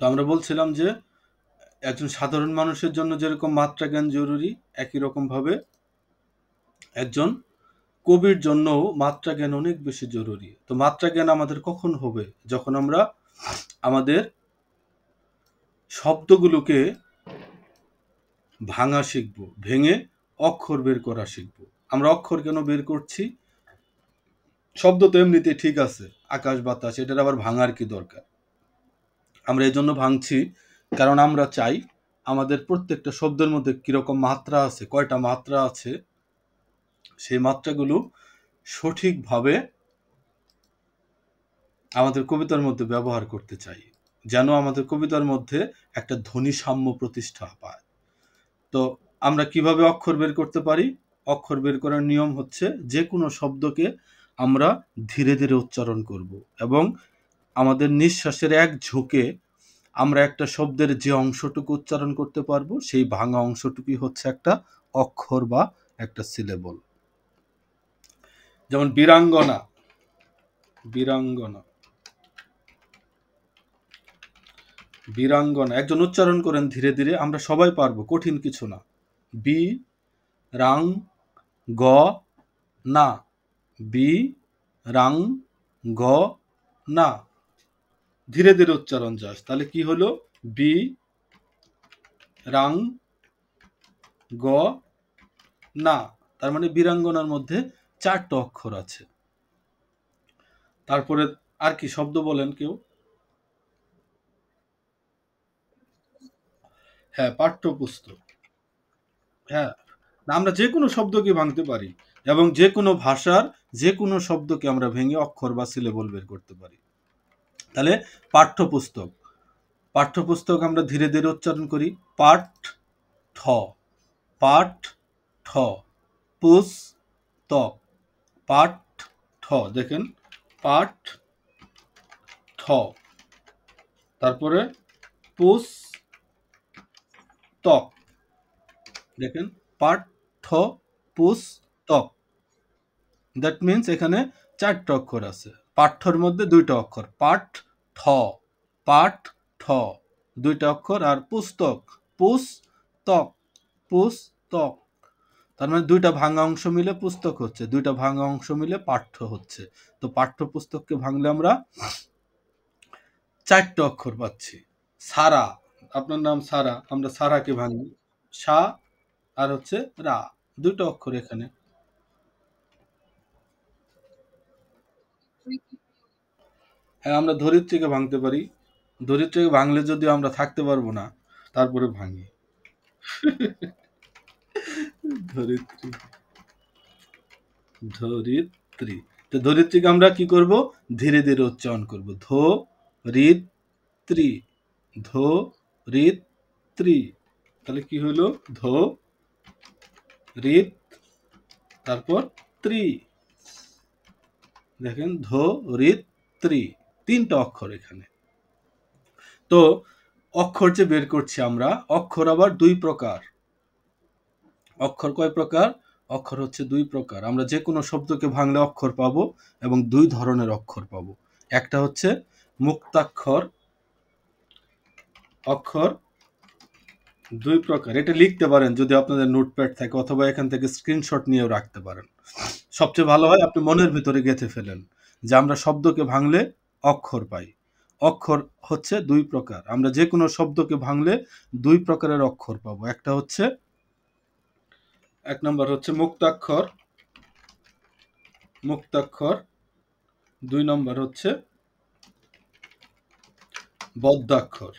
তো আমরা বলছিলাম যে একজন সাধারণ মানুষের জন্য যেরকম মাত্রা জ্ঞান জরুরি, একই রকমভাবে একজন কবির জন্যও মাত্রা জ্ঞান অনেক বেশি জরুরি। তো মাত্রা জ্ঞান আমাদের কখন হবে? যখন আমরা আমাদের শব্দগুলোকে ভাঙা শিখব, ভেঙে অক্ষর বের করা শিখব। আমরা অক্ষর কেন বের করছি? শব্দ তো এমনিতেই ঠিক আছে, আকাশ বাতাস, এটার আবার ভাঙার কি দরকার? আমরা এই জন্য ভাঙছি কারণ আমরা চাই আমাদের প্রত্যেকটা শব্দের মধ্যে কিরকম মাত্রা আছে, কয়টা মাত্রা আছে, সেই মাত্রাগুলো সঠিকভাবে আমাদের কবিতার মধ্যে ব্যবহার করতে চাই, যেন আমাদের কবিতার মধ্যে একটা ধ্বনি সাম্য প্রতিষ্ঠা পায়। তো আমরা কিভাবে অক্ষর বের করতে পারি? অক্ষর বের করার নিয়ম হচ্ছে যে কোনো শব্দকে আমরা ধীরে ধীরে উচ্চারণ করব এবং আমাদের নিঃশ্বাসের এক ঝোঁকে আমরা একটা শব্দের যে অংশটুকু উচ্চারণ করতে পারবো সেই ভাঙা অংশটুকুই হচ্ছে একটা অক্ষর বা একটা সিলেবল। যেমন বীরাঙ্গনা, বীরাঙ্গনা, বীরাঙ্গনা, একজন উচ্চারণ করেন ধীরে ধীরে, আমরা সবাই পারবো, কঠিন কিছু না। বি রাং গ না, বি রাং গ না, ধীরে ধীরে উচ্চারণ যাস, তাহলে কি হলো? বি রাং গ না, তার মানে বীরাঙ্গনার মধ্যে 4টা অক্ষর আছে। তারপরে আর কি শব্দ বলেন কেউ? হ্যাঁ, পাঠ্যপুস্তক। হ্যাঁ, না, আমরা যে কোনো শব্দকে ভাঙতে পারি এবং যে কোনো ভাষার যে কোনো শব্দকে আমরা ভেঙে অক্ষর বা সিলেবল বের করতে পারি। তাহলে পাঠ্যপুস্তক, পাঠ্যপুস্তক আমরা ধীরে ধীরে উচ্চারণ করি। পাঠ ঠ, পাঠ ঠ, পুস তক, পাঠ ঠ, দেখেন, পাঠ ঠ, তারপরে পুস তক, দেখেন, পাঠ ঠ পুস তক। দ্যাট মিন্স এখানে 4টা অক্ষর আছে। পাঠ্যর মধ্যে 2টা অক্ষর, পাঠ ঠ, পাঠ ঠ, 2টা অক্ষর, আর পুস্তক, পুস তক, পুস তক, তার মানে 2টা ভাঙা অংশ মিলে পুস্তক হচ্ছে, 2টা ভাঙা অংশ মিলে পাঠ্য হচ্ছে। তো পাঠ্য পুস্তককে ভাঙলে আমরা 4টা অক্ষর পাচ্ছি। সারা, আপনার নাম সারা, আমরা সারাকে ভাঙি সা আর হচ্ছে রা, 2টা অক্ষর এখানে। হ্যাঁ, আমরা ধরিত্রীকে ভাঙতে পারি। ধরিত্রীকে ভাঙলে যদিও আমরা থাকতে পারবো না, তারপরে ভাঙি। ধরিত্রী, ধরিত্রী, তো ধরিত্রীকে আমরা কি করব? ধীরে ধীরে উচ্চারণ করব। ধো রিত ত্রি, ধো রিত ত্রি, তাহলে কি হলো? ধো রিত, তারপর ত্রি, দেখেন, ধো রিত ত্রি, 3টা অক্ষর এখানে। তো অক্ষর যে বের করছি আমরা, অক্ষর আবার 2 প্রকার। অক্ষর কয় প্রকার? অক্ষর হচ্ছে 2 প্রকার। আমরা যে কোনো শব্দকে ভাঙলে অক্ষর পাবো এবং 2 ধরনের অক্ষর পাবো। একটা হচ্ছে মুক্তাক্ষর, অক্ষর 2 প্রকার। এটা লিখতে পারেন যদি আপনাদের নোটপ্যাড থাকে, অথবা এখান থেকে স্ক্রিনশট নিয়েও রাখতে পারেন। সবচেয়ে ভালো হয় আপনি মনের ভিতরে গেঁথে ফেলেন যে আমরা শব্দকে ভাঙলে অক্ষর পাই। অক্ষর হচ্ছে 2 প্রকার। আমরা যে কোনো শব্দকে ভাঙলে 2 প্রকারের অক্ষর পাবো। একটা হচ্ছে, 1 নম্বর হচ্ছে মুক্তাক্ষর, মুক্তাক্ষর। 2 নম্বর হচ্ছে বদ্যাক্ষর।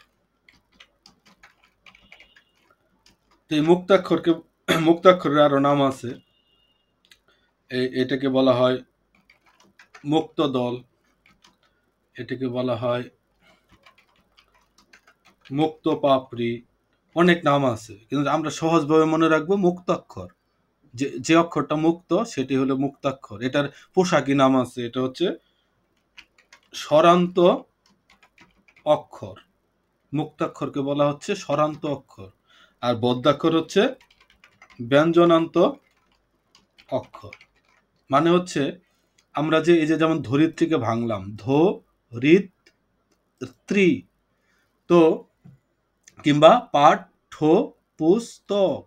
তো এই মুক্তাক্ষরকে, মুক্তাক্ষরের আরো নাম আছে। এটাকে বলা হয় মুক্ত দল, এটাকে বলা হয় মুক্ত পাপড়ি, অনেক নাম আছে, কিন্তু আমরা সহজভাবে মনে রাখবো মুক্তাক্ষর। যে যে অক্ষরটা মুক্ত সেটি হলো মুক্তাক্ষর। এটার পোশাকি নাম আছে, এটা হচ্ছে স্বরান্ত অক্ষর। মুক্তাক্ষরকে বলা হচ্ছে স্বরান্ত অক্ষর, আর বদ্যাক্ষর হচ্ছে ব্যঞ্জনান্ত অক্ষর। মানে হচ্ছে আমরা যে এই যে যেমন ধরিত্রীকে ভাঙলাম, ধো রিত ত্রি, তো কিংবা পাঠ্যপুস্তক।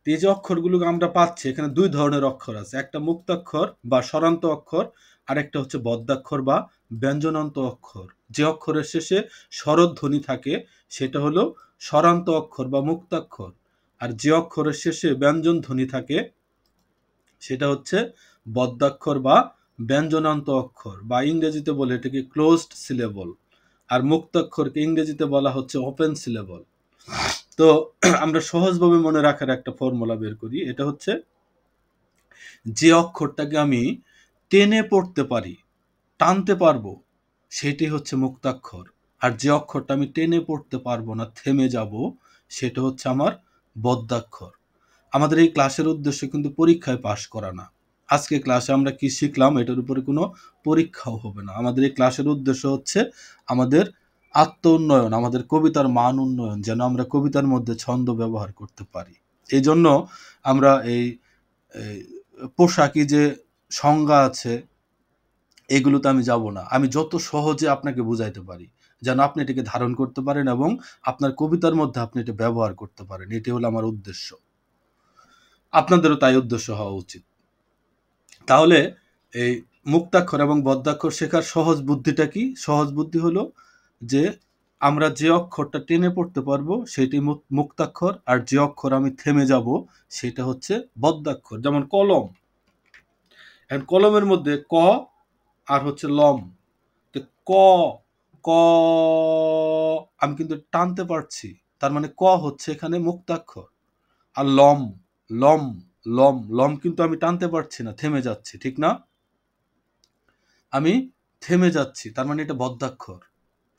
এই যে অক্ষরগুলো আমরা পাচ্ছি এখানে দুই ধরনের অক্ষর আছে, একটা মুক্তাক্ষর বা স্বরান্ত অক্ষর, আর একটা হচ্ছে বদ্যাক্ষর বা ব্যঞ্জনান্ত অক্ষর। যে অক্ষরের শেষে স্বরধ্বনি থাকে সেটা হলো স্বরান্ত অক্ষর বা মুক্তাক্ষর, আর যে অক্ষরের শেষে ব্যঞ্জন ধ্বনি থাকে সেটা হচ্ছে বদ্যাক্ষর বা ব্যঞ্জনান্ত অক্ষর, বা ইংরেজিতে বলে এটাকে ক্লোজড সিলেবল, আর মুক্তাক্ষরকে ইংরেজিতে বলা হচ্ছে ওপেন সিলেবল। তো আমরা সহজভাবে মনে রাখার একটা ফর্মুলা বের করি, এটা হচ্ছে যে অক্ষরটাকে আমি টেনে পড়তে পারি, টানতে পারবো, সেটি হচ্ছে মুক্তাক্ষর। আর যে অক্ষরটা আমি টেনে পড়তে পারবো না, থেমে যাব, সেটা হচ্ছে আমার বদ্যাক্ষর। আমাদের এই ক্লাসের উদ্দেশ্য কিন্তু পরীক্ষায় পাশ করা না। আজকে ক্লাসে আমরা কি শিখলাম এটার উপরে কোনো পরীক্ষাও হবে না। আমাদের এই ক্লাসের উদ্দেশ্য হচ্ছে আমাদের আত্ম উন্নয়ন, আমাদের কবিতার মান উন্নয়ন, যেন আমরা কবিতার মধ্যে ছন্দ ব্যবহার করতে পারি। এই জন্য আমরা এই পোশাকি যে সংজ্ঞা আছে এগুলোতে আমি যাব না। আমি যত সহজে আপনাকে বুঝাইতে পারি যেন আপনি এটাকে ধারণ করতে পারেন এবং আপনার কবিতার মধ্যে আপনি এটা ব্যবহার করতে পারেন, এটি হলো আমার উদ্দেশ্য। আপনাদেরও তাই উদ্দেশ্য হওয়া উচিত। তাহলে এই মুক্তাক্ষর এবং বদ্যাক্ষর শেখার সহজ বুদ্ধিটা কি? সহজ বুদ্ধি হলো যে আমরা যে অক্ষরটা টেনে পড়তে পারবো সেটি মুক্তাক্ষর, আর যে অক্ষর আমি থেমে যাব সেটা হচ্ছে বদ্যাক্ষর। যেমন কলম, এখন কলমের মধ্যে ক আর হচ্ছে লম। তো ক, ক আমি কিন্তু টানতে পারছি, তার মানে ক হচ্ছে এখানে মুক্তাক্ষর। আর লম, লম, লম, লম কিন্তু আমি টানতে পারছি না, থেমে যাচ্ছি, ঠিক না? আমি থেমে যাচ্ছি, তার মানে এটা বদ্যাক্ষর।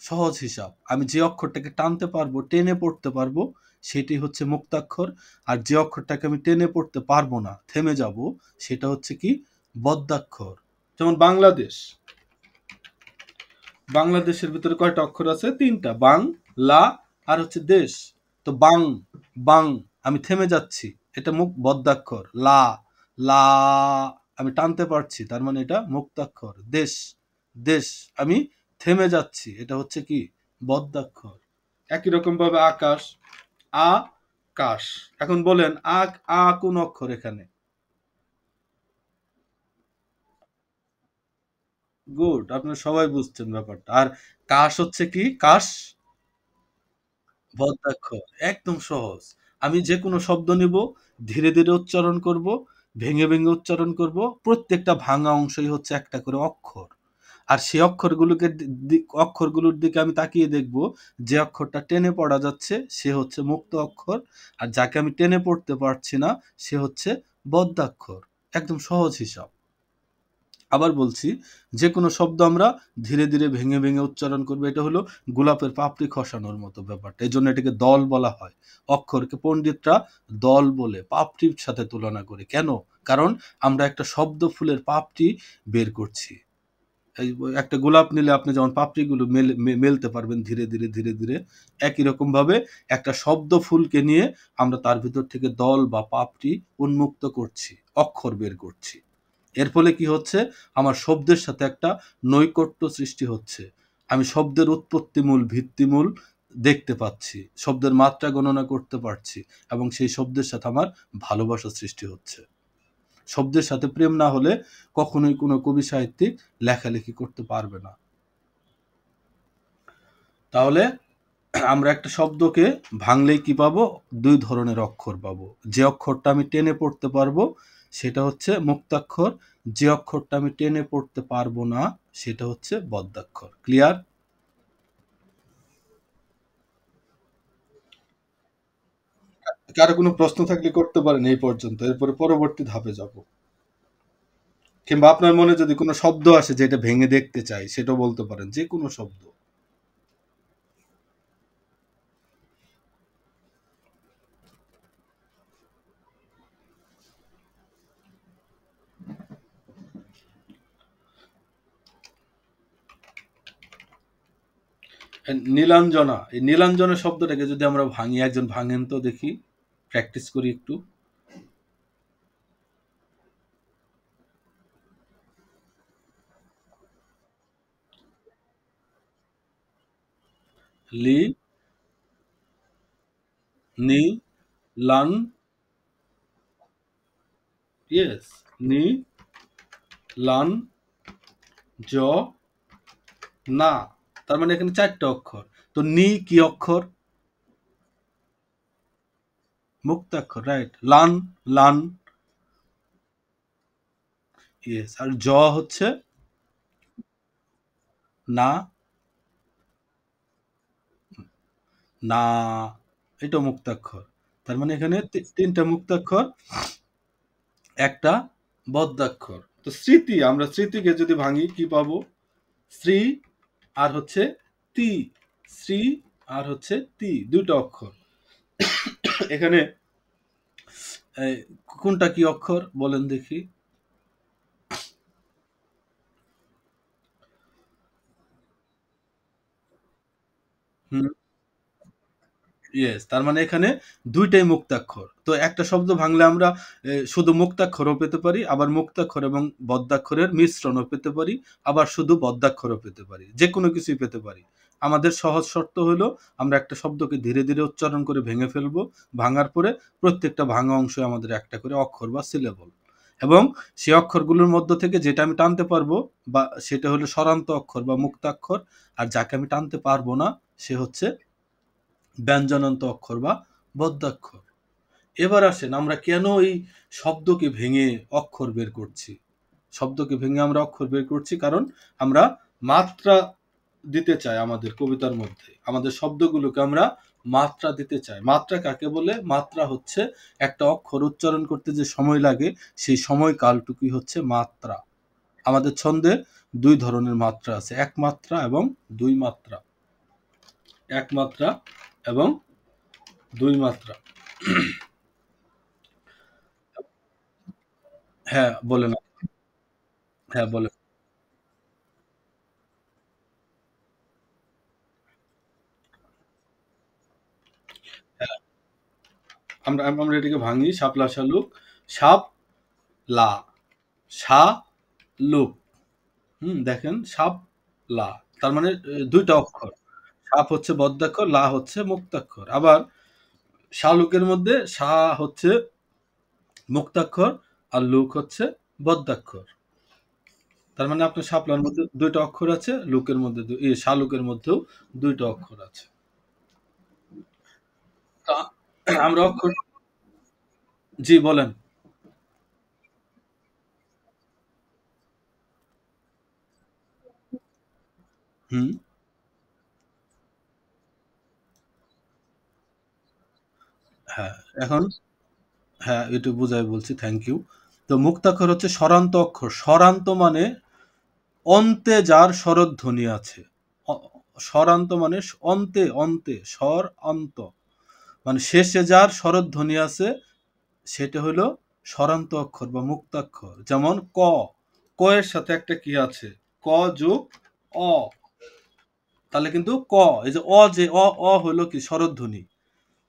সহজ হিসাব, আমি যে অক্ষরটাকে টানতে পারবো, টেনে পড়তে পারবো, সেটি হচ্ছে মুক্তাক্ষর। আর যে অক্ষরটাকে আমি টেনে পড়তে পারবো না, থেমে যাব, সেটা হচ্ছে কি? বদ্যাক্ষর। যেমন বাংলাদেশ, বাংলাদেশের ভিতরে কয়টা অক্ষর আছে? তিনটা, বাং, লা আর হচ্ছে দেশ। তো বাং, বাং আমি থেমে যাচ্ছি, এটা বদ্যাক্ষর। লা, লা আমি টানতে পারছি, তার মানে এটা মুক্তাক্ষর। দেশ, দেশ আমি থেমে যাচ্ছি, এটা হচ্ছে কি? বদ্যাক্ষর। একই রকম ভাবে আকাশ, আ কাশ। এখন বলেন আ কোন অক্ষর এখানে? গুড, আপনারা সবাই বুঝছেন ব্যাপারটা। আর কাশ হচ্ছে কি? কাশ বদ্যাক্ষর। একদম সহজ। আমি যেকোনো শব্দ নিব, ধীরে, ধীরে উচ্চারণ করব, ভেঙে, ভেঙে উচ্চারণ করব। প্রত্যেকটা ভাঙা অংশই হচ্ছে একটা করে অক্ষর। আর সেই অক্ষরগুলোকে অক্ষরগুলোর দিকে আমি তাকিয়ে দেখব, যে অক্ষরটা টেনে পড়া যাচ্ছে সে হচ্ছে মুক্ত অক্ষর। আর যাকে আমি টেনে পড়তে পারছি না সে হচ্ছে বদ্যাক্ষর। একদম সহজ হিসাব। আবার বলছি, যেকোনো শব্দ আমরা ধীরে, ধীরে ভেঙে, ভেঙে উচ্চারণ করব। এটা হলো গোলাপের পাপড়ি খসানোর মতো ব্যাপারটা। এজন্য এটাকে দল বলা হয়। অক্ষরকে পণ্ডিতরা দল বলে, পাপড়ির সাথে তুলনা করে। কেন? কারণ আমরা একটা শব্দ ফুলের পাপড়ি বের করছি। এই একটা গোলাপ নিলে আপনি যেমন পাপড়িগুলো মেলতে পারবেন ধীরে, ধীরে, ধীরে, ধীরে। একই রকমভাবে একটা শব্দ ফুলকে নিয়ে আমরা তার ভিতর থেকে দল বা পাপড়ি উন্মুক্ত করছি, অক্ষর বের করছি। এর ফলে কি হচ্ছে? আমার শব্দের সাথে একটা নৈকট্য সৃষ্টি হচ্ছে। আমি শব্দের উৎপত্তিমূল, ভিত্তিমূল দেখতে পাচ্ছি। শব্দের মাত্রা গণনা করতে পারছি এবং সেই শব্দের সাথে আমার ভালোবাসা সৃষ্টি হচ্ছে। শব্দের সাথে প্রেম না হলে কখনোই কোনো কবি সাহিত্যিক লেখালেখি করতে পারবে না। তাহলে আমরা একটা শব্দকে ভাঙলেই কি পাবো? দুই ধরনের অক্ষর পাবো। যে অক্ষরটা আমি টেনে পড়তে পারবো সেটা হচ্ছে মুক্তাক্ষর, যে অক্ষরটা আমি টেনে পড়তে পারবো না সেটা হচ্ছে বদ্যাক্ষর। ক্লিয়ার? কারো কোনো প্রশ্ন থাকলে করতে পারেন এই পর্যন্ত, এরপরে পরবর্তী ধাপে যাব। কিংবা আপনার মনে যদি কোনো শব্দ আসে যেটা ভেঙে দেখতে চাই সেটাও বলতে পারেন, যে কোনো শব্দ। নীলাঞ্জনা, এই নীলাঞ্জনা শব্দটাকে যদি আমরা ভাঙি, একজন ভাঙেন তো দেখি, প্র্যাকটিস করি একটু। লি, নি, লান, ইয়েস, নি, লান, জ, না। তার মানে এখানে ৪ টা অক্ষর। তো নি কি অক্ষর? মুক্তাক্ষর, রাইট। লান, লান, ইয়েস। আর জ হচ্ছে না, না, এটা মুক্তাক্ষর। তার মানে এখানে ৩ টা মুক্তাক্ষর, একটা বদ্যাক্ষর। তো স্মৃতি, আমরা স্মৃতিকে যদি ভাঙি কি পাবো? শ্রী আর হচ্ছে তি, শ্রী আর হচ্ছে তি, ২ টা অক্ষর। এখানে এই কোনটা কি অক্ষর বলেন দেখি? হুম, ইয়েস। তার মানে এখানে ২ টাই মুক্তাক্ষর। তো একটা শব্দ ভাঙলে আমরা শুধু মুক্তাক্ষরও পেতে পারি, আবার মুক্তাক্ষর এবং বদ্যাক্ষরের মিশ্রণও পেতে পারি, আবার শুধু বদ্যাক্ষরও পেতে পারি। যেকোনো কিছুই পেতে পারি। আমাদের সহজ শর্ত হলো আমরা একটা শব্দকে ধীরে, ধীরে উচ্চারণ করে ভেঙে ফেলবো। ভাঙার পরে প্রত্যেকটা ভাঙা অংশে আমাদের একটা করে অক্ষর বা সিলেবল। এবং সেই অক্ষরগুলোর মধ্য থেকে যেটা আমি টানতে পারবো বা সেটা হলো স্বরান্ত অক্ষর বা মুক্তাক্ষর। আর যাকে আমি টানতে পারবো না সে হচ্ছে ব্যঞ্জনান্ত অক্ষর বা বদ্যাক্ষর। এবার আসেন আমরা কেন এই শব্দকে ভেঙে অক্ষর বের করছি? শব্দকে ভেঙে আমরা অক্ষর বের করছি কারণ আমরা মাত্রা দিতে চাই আমাদের কবিতার মধ্যে। আমাদের শব্দগুলোকে আমরা মাত্রা দিতে চাই। মাত্রা কাকে বলে? মাত্রা হচ্ছে একটা অক্ষর উচ্চারণ করতে যে সময় লাগে সেই সময়কালটুকুই হচ্ছে মাত্রা। আমাদের ছন্দে ২ ধরনের মাত্রা আছে। এক মাত্রা এবং ২ মাত্রা। এক মাত্রা এবং ২ মাত্রা। হ্যাঁ, বলেন। হ্যাঁ, বলেন। হ্যাঁ, আমরা এটাকে ভাঙি। শাপলা শালুক, সাপ লা, সা লুক। দেখেন সাপ লা। তার মানে ২ টা অক্ষর। সাপ হচ্ছে বদ্যাক্ষর, লা হচ্ছে মুক্তাক্ষর। আবার শালুকের মধ্যে সা হচ্ছে মুক্তাক্ষর আর লুক হচ্ছে বদ্যাক্ষর। তার মানে আপনার শাপলার মধ্যে ২ টা অক্ষর আছে, লুকের মধ্যে শালুকের মধ্যেও ২ টা অক্ষর আছে। তা আমরা অক্ষর, জি বলেন। হুম, হ্যাঁ, এখন হ্যাঁ, একটু বুঝায় বলছি। Thank you. তো মুক্তাক্ষর হচ্ছে স্বরান্ত অক্ষর। স্বরান্ত মানে অন্তে যার স্বরধ্বনি আছে। অ স্বরান্ত মানে অন্তে, অন্তে, স্বর অন্ত। মানে শেষে যার স্বরধ্বনি আছে সেটা হলো স্বরান্ত অক্ষর বা মুক্তাক্ষর। যেমন ক, ক এর সাথে একটা কি আছে? ক যোগ অ। তাহলে কিন্তু ক, এই যে যে অ হলো কি স্বরধ্বনি।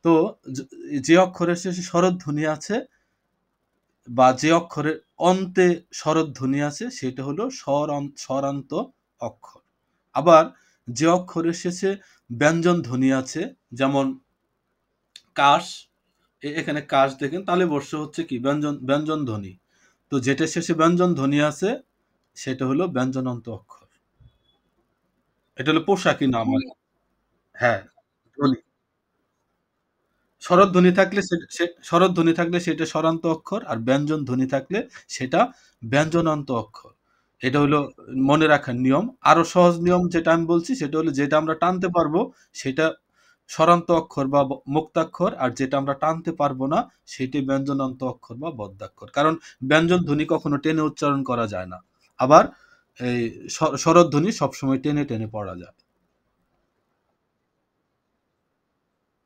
তো যে যে অক্ষরের শেষে স্বরধ্বনি আছে বা যে অক্ষরের অন্তে স্বরধ্বনি আছে সেটা হলো স্বরান্ত অক্ষর। আবার যে অক্ষরের শেষে ব্যঞ্জন ধ্বনি আছে, যেমন কাশ, এখানে কাশ দেখেন তালে বর্ষ হচ্ছে কি ব্যঞ্জন, ব্যঞ্জন ধ্বনি। তো যেটার শেষে ব্যঞ্জন ধ্বনি আছে সেটা হলো ব্যঞ্জনান্ত অক্ষর। এটা হলো পোশাকি নাম আর কি। হ্যাঁ, ধ্বনি। স্বরধ্বনি থাকলে স্বরধ্বনি থাকলে সেটা স্বরান্ত অক্ষর, আর ব্যঞ্জন ধ্বনি থাকলে সেটা ব্যঞ্জনান্ত অক্ষর। এটা হলো মনে রাখার নিয়ম। আরো সহজ নিয়ম যেটা আমি বলছি সেটা হলো যেটা আমরা টানতে পারবো সেটা স্বরান্ত অক্ষর বা মুক্তাক্ষর, আর যেটা আমরা টানতে পারবো না সেটি ব্যঞ্জনান্ত অক্ষর বা বদ্যাক্ষর। কারণ ব্যঞ্জন ধ্বনি কখনো টেনে উচ্চারণ করা যায় না। আবার এই স্বরধ্বনি সবসময় টেনে টেনে পড়া যায়।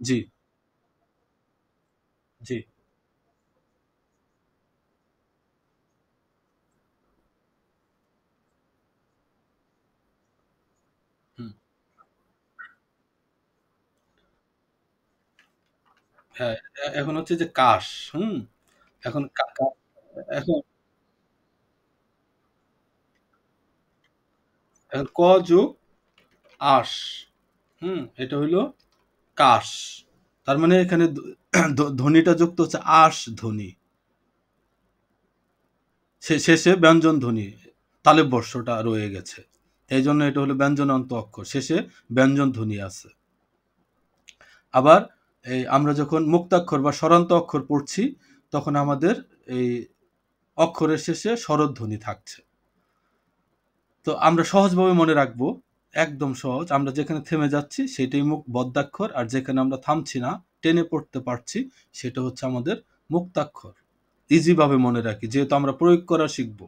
জি, জি। হুম। হ্যাঁ, এখন হচ্ছে যে কাশ, হুম? এখন কা কা এখন এখন ক যোগ আশ, এটা হইল কাশ। তার মানে এখানে ধ্বনিটা যুক্ত হচ্ছে আশ ধ্বনি, শেষে ব্যঞ্জন ধ্বনি, তালেব বর্ষটা রয়ে গেছে, এই জন্য এটা হলো ব্যঞ্জনান্ত অক্ষর, শেষে ব্যঞ্জন ধ্বনি আছে। আবার এই আমরা যখন মুক্তাক্ষর বা স্বরান্ত অক্ষর পড়ছি তখন আমাদের এই অক্ষরের শেষে স্বরধ্বনি থাকছে। তো আমরা সহজভাবে মনে রাখবো, একদম সহজ, আমরা যেখানে থেমে যাচ্ছি সেটাই বদ্যাক্ষর, আর যেখানে আমরা থামছি না, টেনে পড়তে পারছি, সেটা হচ্ছে আমাদের মুক্তাক্ষর। ইজি ভাবে মনে রাখি, যেহেতু আমরা প্রয়োগ করা শিখবো।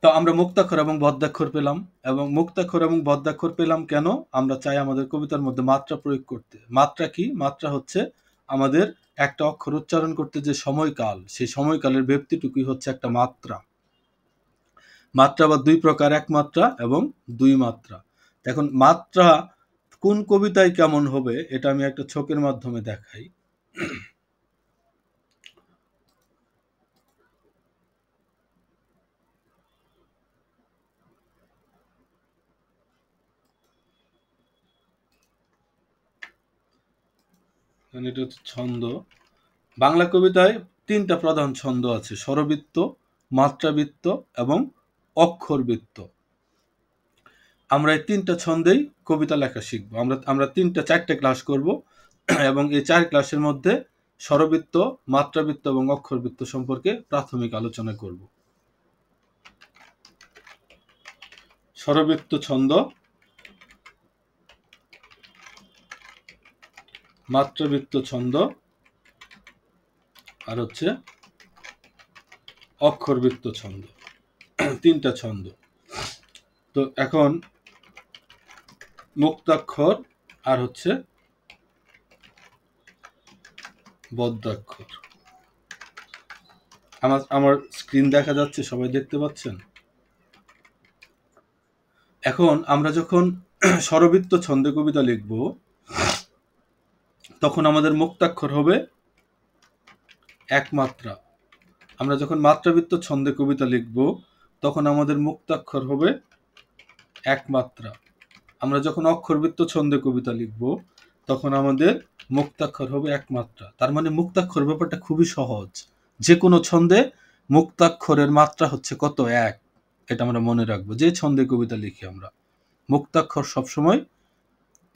তো আমরা মুক্তাক্ষর এবং বদ্যাক্ষর পেলাম, এবং মুক্তাক্ষর এবং বদ্যাক্ষর পেলাম কেন? আমরা চাই আমাদের কবিতার মধ্যে মাত্রা প্রয়োগ করতে। মাত্রা কি? মাত্রা হচ্ছে আমাদের একটা অক্ষর উচ্চারণ করতে যে সময়কাল, সেই সময়কালের ব্যক্তিটুকুই হচ্ছে একটা মাত্রা। মাত্রা বা দুই প্রকার, এক মাত্রা এবং দুই মাত্রা। এখন মাত্রা কোন কবিতায় কেমন হবে এটা আমি একটা ছকের মাধ্যমে দেখাই। এটা হচ্ছে ছন্দ। বাংলা কবিতায় তিনটা প্রধান ছন্দ আছে: স্বরবৃত্ত, মাত্রাবৃত্ত এবং অক্ষরবৃত্ত। আমরা এই তিনটা ছন্দেই কবিতা লেখা শিখবো। আমরা চারটে ক্লাস করব, এবং এই 4 ক্লাসের মধ্যে স্বরবৃত্ত, মাত্রাবৃত্ত এবং অক্ষরবৃত্ত সম্পর্কে প্রাথমিক আলোচনা করব। স্বরবৃত্ত ছন্দ, মাত্রাবৃত্ত ছন্দ, আর হচ্ছে অক্ষরবৃত্ত ছন্দ, তিনটা ছন্দ। তো এখন মুক্তাক্ষর আর হচ্ছে বদ্যাক্ষর। আমার স্ক্রিন দেখা যাচ্ছে, সবাই দেখতে পাচ্ছেন? এখন আমরা যখন স্বরবৃত্ত ছন্দে কবিতা লিখব তখন আমাদের মুক্তাক্ষর হবে এক মাত্রা। আমরা যখন মাত্রাবৃত্ত ছন্দে কবিতা লিখব তখন আমাদের মুক্তাক্ষর হবে এক মাত্রা। আমরা যখন অক্ষরবৃত্ত ছন্দে কবিতা লিখব তখন আমাদের মুক্তাক্ষর হবে এক মাত্রা। তার মানে মুক্তাক্ষর ব্যাপারটা খুবই সহজ। যে কোনো ছন্দে মুক্তাক্ষরের মাত্রা হচ্ছে কত? এক। এটা আমরা মনে রাখবো। যে ছন্দে কবিতা লিখি আমরা, মুক্তাক্ষর সবসময়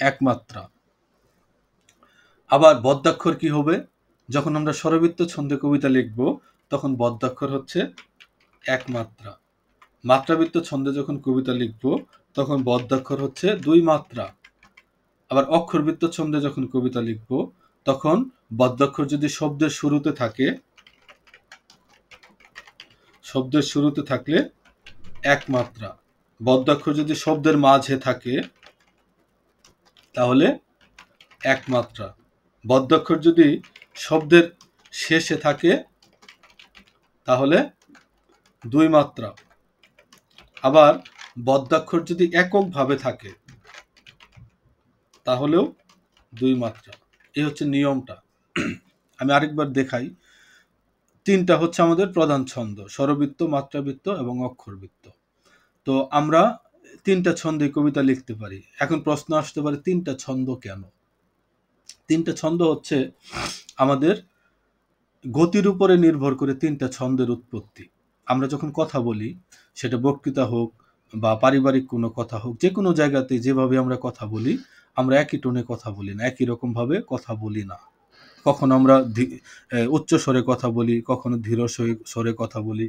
এক মাত্রা। আবার বদ্যাক্ষর কি হবে? যখন আমরা স্বরবৃত্ত ছন্দে কবিতা লিখব তখন বদ্যাক্ষর হচ্ছে এক মাত্রা। মাত্রাবৃত্ত ছন্দে যখন কবিতা লিখব তখন বদ্যাক্ষর হচ্ছে দুই মাত্রা। আবার অক্ষরবৃত্ত ছন্দে যখন কবিতা লিখব তখন বদ্যাক্ষর যদি শব্দের শুরুতে থাকলে এক মাত্রা। বদ্যাক্ষর যদি শব্দের মাঝে থাকে তাহলে এক মাত্রা। বদ্যাক্ষর যদি শব্দের শেষে থাকে তাহলে দুই মাত্রা। আবার বদ্যাক্ষর যদি এককভাবে থাকে তাহলেও দুই মাত্রা। এই হচ্ছে নিয়মটা। আমি আরেকবার দেখাই। তিনটা হচ্ছে আমাদের প্রধান ছন্দ: স্বরবৃত্ত, মাত্রাবৃত্ত এবং অক্ষরবৃত্ত। তো আমরা তিনটা ছন্দে কবিতা লিখতে পারি। এখন প্রশ্ন আসতে পারে, তিনটা ছন্দ কেন? তিনটা ছন্দ হচ্ছে আমাদের গতির উপরে নির্ভর করে তিনটা ছন্দের উৎপত্তি। আমরা যখন কথা বলি, সেটা বক্তৃতা হোক বা পারিবারিক কোনো কথা হোক, যে কোনো জায়গাতে যেভাবে আমরা কথা বলি, আমরা একই টোনে কথা বলি না, একই রকমভাবে কথা বলি না। কখনো আমরা উচ্চ স্বরে কথা বলি, কখনো ধীর স্বরে কথা বলি,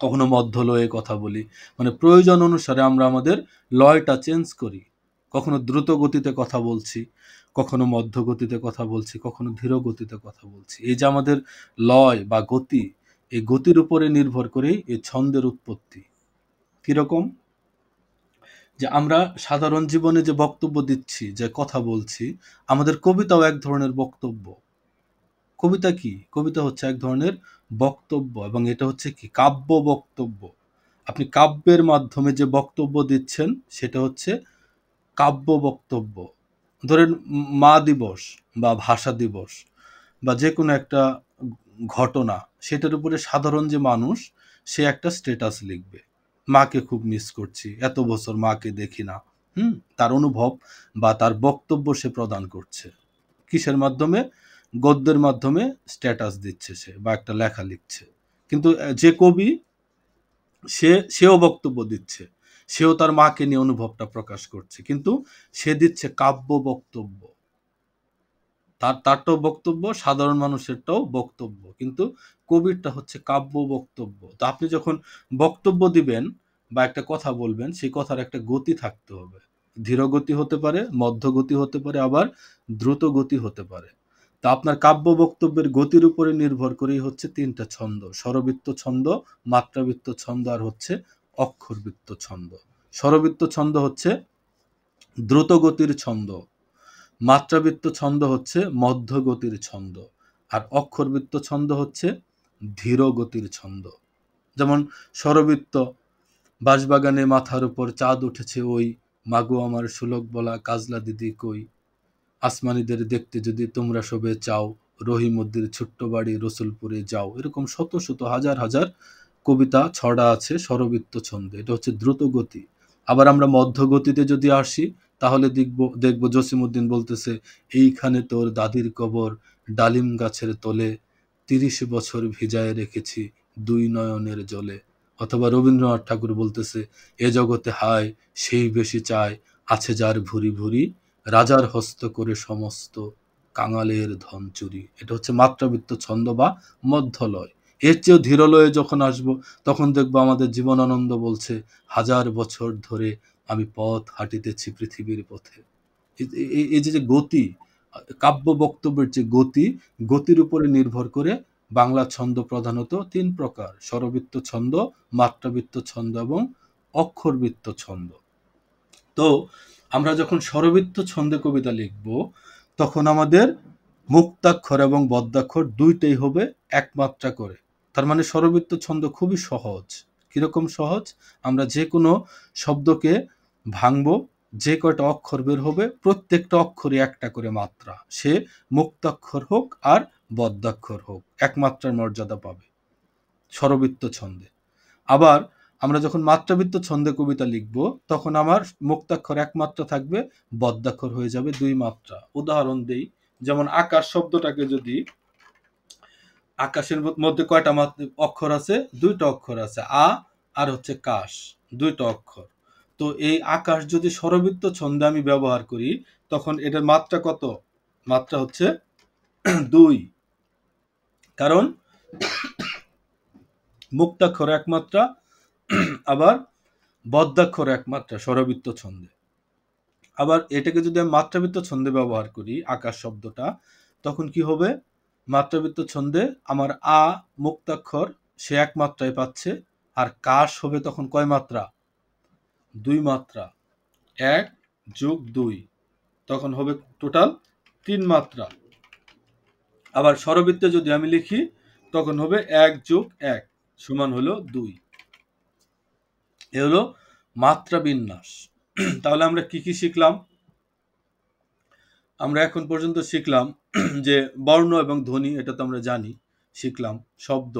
কখনো মধ্যলয়ে কথা বলি। মানে প্রয়োজন অনুসারে আমরা আমাদের লয়টা চেঞ্জ করি। কখনো দ্রুত গতিতে কথা বলছি, কখনো মধ্য গতিতে কথা বলছি, কখনো ধীর গতিতে কথা বলছি। এই যে আমাদের লয় বা গতি, এই গতির উপরে নির্ভর করেই এই ছন্দের উৎপত্তি। কিরকম? যে আমরা সাধারণ জীবনে যে বক্তব্য দিচ্ছি, যে কথা বলছি, আমাদের কবিতাও এক ধরনের বক্তব্য। কবিতা কি? কবিতা হচ্ছে এক ধরনের বক্তব্য, এবং এটা হচ্ছে কি? কাব্য বক্তব্য। আপনি কাব্যের মাধ্যমে যে বক্তব্য দিচ্ছেন সেটা হচ্ছে কাব্য বক্তব্য। ধরেন মা দিবস বা ভাষা দিবস বা যে কোনো একটা ঘটনা, সেটার উপরে সাধারণ যে মানুষ, সে একটা স্ট্যাটাস লিখবে, মাকে খুব মিস করছি, এত বছর মাকে দেখি না। তার অনুভব বা তার বক্তব্য সে প্রদান করছে। কিসের মাধ্যমে? গদ্যের মাধ্যমে স্ট্যাটাস দিচ্ছে সে বা একটা লেখা লিখছে। কিন্তু যে কবি সেও বক্তব্য দিচ্ছে। সেও তার মাকে নিয়ে অনুভবটা প্রকাশ করছে। কিন্তু সে দিচ্ছে কাব্য বক্তব্য। তারটাও বক্তব্য, সাধারণ মানুষেরটাও বক্তব্য। কিন্তু কবিরটা হচ্ছে কাব্য বক্তব্য। তো আপনি যখন বক্তব্য দিবেন বা একটা কথা বলবেন, সেই কথার একটা গতি থাকতে হবে। ধীর গতি হতে পারে, মধ্যগতি হতে পারে, আবার দ্রুত গতি হতে পারে। তা আপনার কাব্য বক্তব্যের গতির উপরে নির্ভর করেই হচ্ছে ৩টা ছন্দ। স্বরবৃত্ত ছন্দ, মাত্রাবৃত্ত ছন্দ আর হচ্ছে অক্ষরবৃত্ত ছন্দ। স্বরবৃত্ত ছন্দ হচ্ছে দ্রুত গতির ছন্দ। মাত্রাবৃত্ত ছন্দ হচ্ছে মধ্যগতির ছন্দ। আর অক্ষরবৃত্ত ছন্দ হচ্ছে ধীর গতির ছন্দ। যেমন স্বরবৃত্ত, বাঁশবাগানে মাথার উপর চাঁদ উঠেছে ওই, মাগো আমার সুলক বলা কাজলা দিদি কই, আসমানিদের দেখতে যদি তোমরা সবে চাও, রহিমদ্দির ছোট্ট বাড়ি রসুলপুরে যাও। এরকম শত শত হাজার হাজার কবিতা ছড়া আছে স্বরবৃত্ত ছন্দে। এটা হচ্ছে দ্রুত গতি। আবার আমরা মধ্যগতিতে যদি আসি, তাহলে দেখব জসিমউদ্দিন বলতেছে, এইখানে তোর দাদির কবর, ডালিম গাছের তলে, ৩০ বছর ভিজায় রেখেছি দুই নয়নের জলে। অথবা রবীন্দ্রনাথ ঠাকুর বলতেছে, এ জগতে হায় সেই বেশি চায়, আছে যার ভুরি ভুরি, রাজার হস্ত করে সমস্ত কাঙালের ধন চুরি। এটা হচ্ছে মাত্রাবৃত্ত ছন্দ বা মধ্যলয়। এর চেয়েও ধীরলয়ে যখন আসবো, তখন দেখবো আমাদের জীবনানন্দ বলছে, হাজার বছর ধরে আমি পথ হাঁটিতেছি পৃথিবীর পথে। এই যে গতি, কাব্য বক্তব্যের যে গতি, গতির উপরে নির্ভর করে বাংলা ছন্দ প্রধানত ৩ প্রকার: স্বরবৃত্ত ছন্দ, মাত্রাবৃত্ত ছন্দ এবং অক্ষরবৃত্ত ছন্দ। তো আমরা যখন স্বরবৃত্ত ছন্দে কবিতা লিখব, তখন আমাদের মুক্তাক্ষর এবং বদ্যাক্ষর দুইটাই হবে একমাত্রা করে। তার মানে স্বরবৃত্ত ছন্দ খুবই সহজ। কিরকম সহজ? আমরা যে কোনো শব্দকে ভাঙবো, যে কয়টা অক্ষর বের হবে, প্রত্যেকটা অক্ষরে একটা করে মাত্রা। সে মুক্তাক্ষর হোক আর বদ্যাক্ষর হোক, একমাত্রার মর্যাদা পাবে স্বরবৃত্ত ছন্দে। আবার আমরা যখন মাত্রাবৃত্ত ছন্দে কবিতা লিখব, তখন আমার মুক্তাক্ষর এক মাত্রা থাকবে, বদ্যাক্ষর হয়ে যাবে ২ মাত্রা। উদাহরণ দেই, যেমন আকাশ শব্দটাকে যদি, আকাশের মধ্যে কয়টা অক্ষর আছে? ২টা অক্ষর আছে, আ আর হচ্ছে কাশ, ২টা অক্ষর। তো এই আকাশ যদি স্বরবৃত্ত ছন্দে আমি ব্যবহার করি, তখন এটার মাত্রা কত? মাত্রা হচ্ছে ২। কারণ মুক্তাক্ষর এক মাত্রা, আবার বদ্যাক্ষর এক মাত্রা স্বরবৃত্ত ছন্দে। আবার এটাকে যদি আমি মাত্রাবৃত্ত ছন্দে ব্যবহার করি, আকাশ শব্দটা, তখন কি হবে? মাত্রাবৃত্ত ছন্দে আমার আ মুক্তাক্ষর সে এক মাত্রায় পাচ্ছে, আর কাশ হবে তখন কয় মাত্রা? ২ মাত্রা। ১ যোগ ২, তখন হবে টোটাল ৩ মাত্রা। আবার স্বরবৃত্তে যদি আমি লিখি, তখন হবে ১ যোগ ১ সমান হলো ২। এ হলো মাত্রা বিন্যাস। তাহলে আমরা কি কি শিখলাম? আমরা এখন পর্যন্ত শিখলাম যে বর্ণ এবং ধ্বনি, এটা তো আমরা জানি, শিখলাম। শব্দ,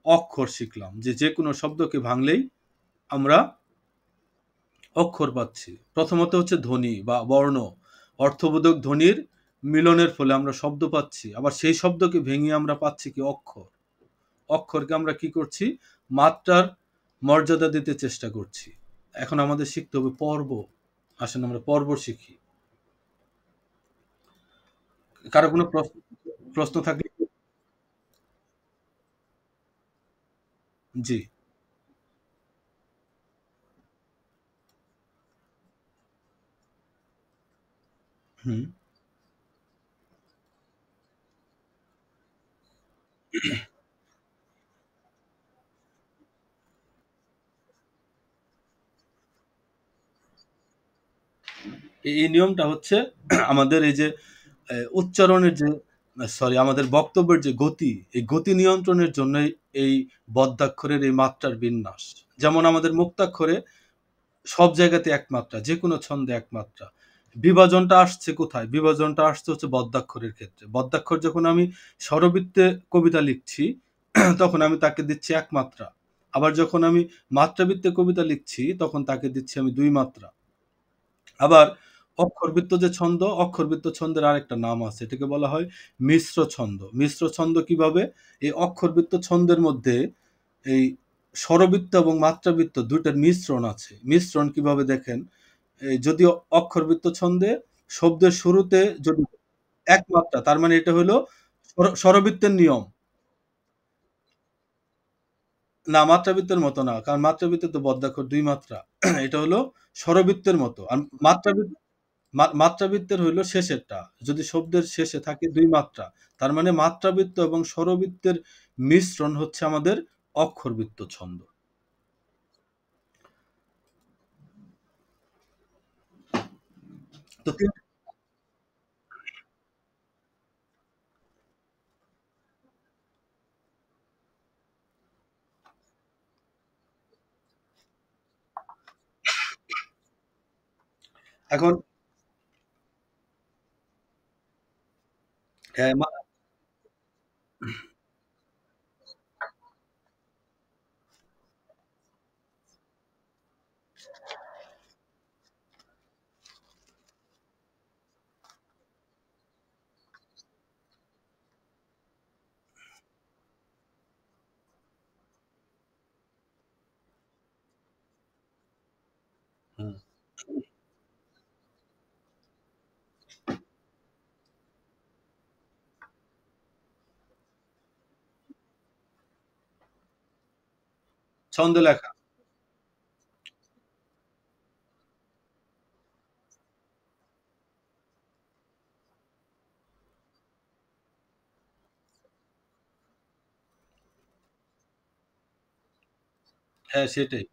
অক্ষর শিখলাম, যে কোনো শব্দকে ভাঙলেই আমরা অক্ষর পাচ্ছি। প্রথমত হচ্ছে ধ্বনি বা বর্ণ, অর্থবোধক ধ্বনির মিলনের ফলে আমরা শব্দ পাচ্ছি। আবার সেই শব্দকে ভেঙে আমরা পাচ্ছি কি? অক্ষর। অক্ষরকে আমরা কি করছি? মাত্রার মর্যাদা দিতে চেষ্টা করছি। এখন আমাদের শিখতে হবে পর্ব। আসেন আমরা পর্ব শিখি। কারো কোনো প্রশ্ন থাকলে? জি। হুম। এই নিয়মটা হচ্ছে আমাদের এই যে উচ্চারণের যে, সরি, আমাদের বক্তব্যের যে গতি, এই গতি নিয়ন্ত্রণের জন্যই এই বদ্যাক্ষরের এই মাত্রার বিন্যাস। যেমন আমাদের মুক্তাক্ষরে সব জায়গাতে এক মাত্রা, যে কোনো ছন্দে এক মাত্রা। বিভাজনটা আসছে কোথায়? বিভাজনটা আসছে হচ্ছে বদ্যাক্ষরের ক্ষেত্রে। বদ্যাক্ষর যখন আমি স্বরবৃত্তে কবিতা লিখছি, তখন আমি তাকে দিচ্ছি এক মাত্রা। আবার যখন আমি মাত্রাবৃত্তে কবিতা লিখছি, তখন তাকে দিচ্ছি আমি ২ মাত্রা। আবার অক্ষরবৃত্ত যে ছন্দ, অক্ষরবৃত্ত ছন্দের আরেকটা নাম আছে। এটাকে বলা হয় মিশ্র ছন্দ। মিশ্র ছন্দ কিভাবে? এই অক্ষরবৃত্ত ছন্দের মধ্যে এই স্বরবৃত্ত এবং মাত্রাবৃত্ত ২ টার মিশ্রণ আছে। মিশ্রণ কিভাবে দেখেন? যদি অক্ষরবৃত্ত ছন্দে শব্দের শুরুতে যদি এক মাত্রা, তার মানে এটা হলো স্বরবৃত্তের নিয়ম। না, মাত্রাবৃত্তের মতো না। কারণ মাত্রাবৃত্তে তো বদ্যাক্ষর ২ মাত্রা। এটা হলো স্বরবৃত্তের মতো। আর মাত্রাবৃত্তের হইল শেষেরটা। যদি শব্দের শেষে থাকে ২ মাত্রা, তার মানে মাত্রাবৃত্ত এবং স্বরবৃত্তের মিশ্রণ হচ্ছে আমাদের অক্ষরবৃত্ত ছন্দ। তো এখন হ্যাঁ, হুম, ছন্দে লেখা। হ্যাঁ, সেটাই।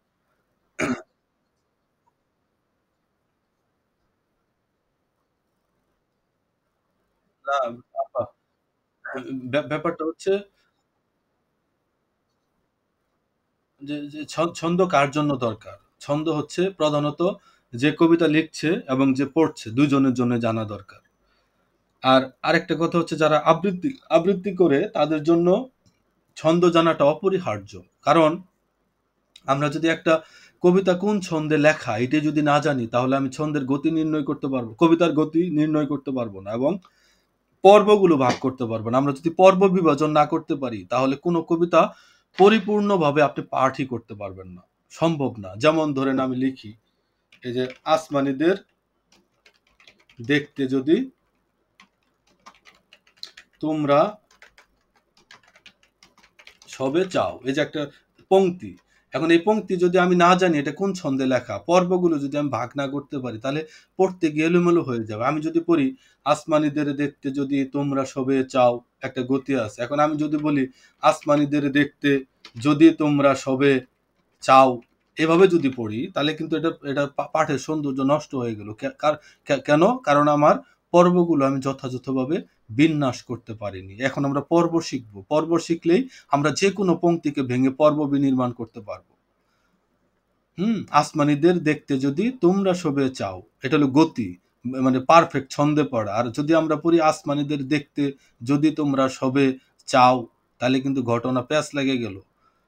না, আপা, ব্যাপারটা হচ্ছে যে ছন্দ কার জন্য দরকার? ছন্দ হচ্ছে প্রধানত যে কবিতা লিখছে এবং যে পড়ছে ২ জনের জন্য জানা দরকার। আর আরেকটা কথা হচ্ছে যারা আবৃত্তি করে তাদের জন্য ছন্দ জানাটা অপরিহার্য। কারণ আমরা যদি একটা কবিতা কোন ছন্দে লেখা এটি যদি না জানি তাহলে আমি ছন্দের গতি নির্ণয় করতে পারবো, কবিতার গতি নির্ণয় করতে পারবো না এবং পর্বগুলো ভাগ করতে পারবো না। আমরা যদি পর্ব বিভাজন না করতে পারি তাহলে কোনো কবিতা পরিপূর্ণভাবে আপনি পাঠই করতে পারবেন না। সম্ভব না। যেমন ধরেন আমি লিখি এই যে আসমানীদের দেখতে যদি তোমরা সবে চাও, এই যে একটা পংক্তি। এখন এই পংক্তি যদি আমি না জানি এটা কোন ছন্দে লেখা, পর্বগুলো যদি আমি ভাগ না করতে পারি তাহলে পড়তে গিয়ে এলোমেলো হয়ে যাবে। আমি যদি পড়ি আসমানীদের দেখতে যদি তোমরা সবে চাও, একটা গতি আছে। এখন আমি যদি বলি আসমানীদের দেখতে যদি তোমরা সবে চাও, এভাবে যদি পড়ি তাহলে কিন্তু এটা পাঠের সৌন্দর্য নষ্ট হয়ে গেল। কেন? কারণ আমার পর্বগুলো আমি যথাযথভাবে বিন্যাস করতে পারিনি। এখন আমরা পর্ব শিখবো। পর্ব শিখলেই আমরা যেকোনো পংক্তিকে ভেঙে পর্ব বিনির্মাণ করতে পারবো। আসমানীদের দেখতে যদি তোমরা শোবে চাও, এটা হলো গতি, মানে পারফেক্ট ছন্দে পড়া। আর যদি আমরা পড়ি আসমানীদের দেখতে যদি তোমরা সবে চাও, তাহলে কিন্তু ঘটনা প্যাঁচ লেগে গেল।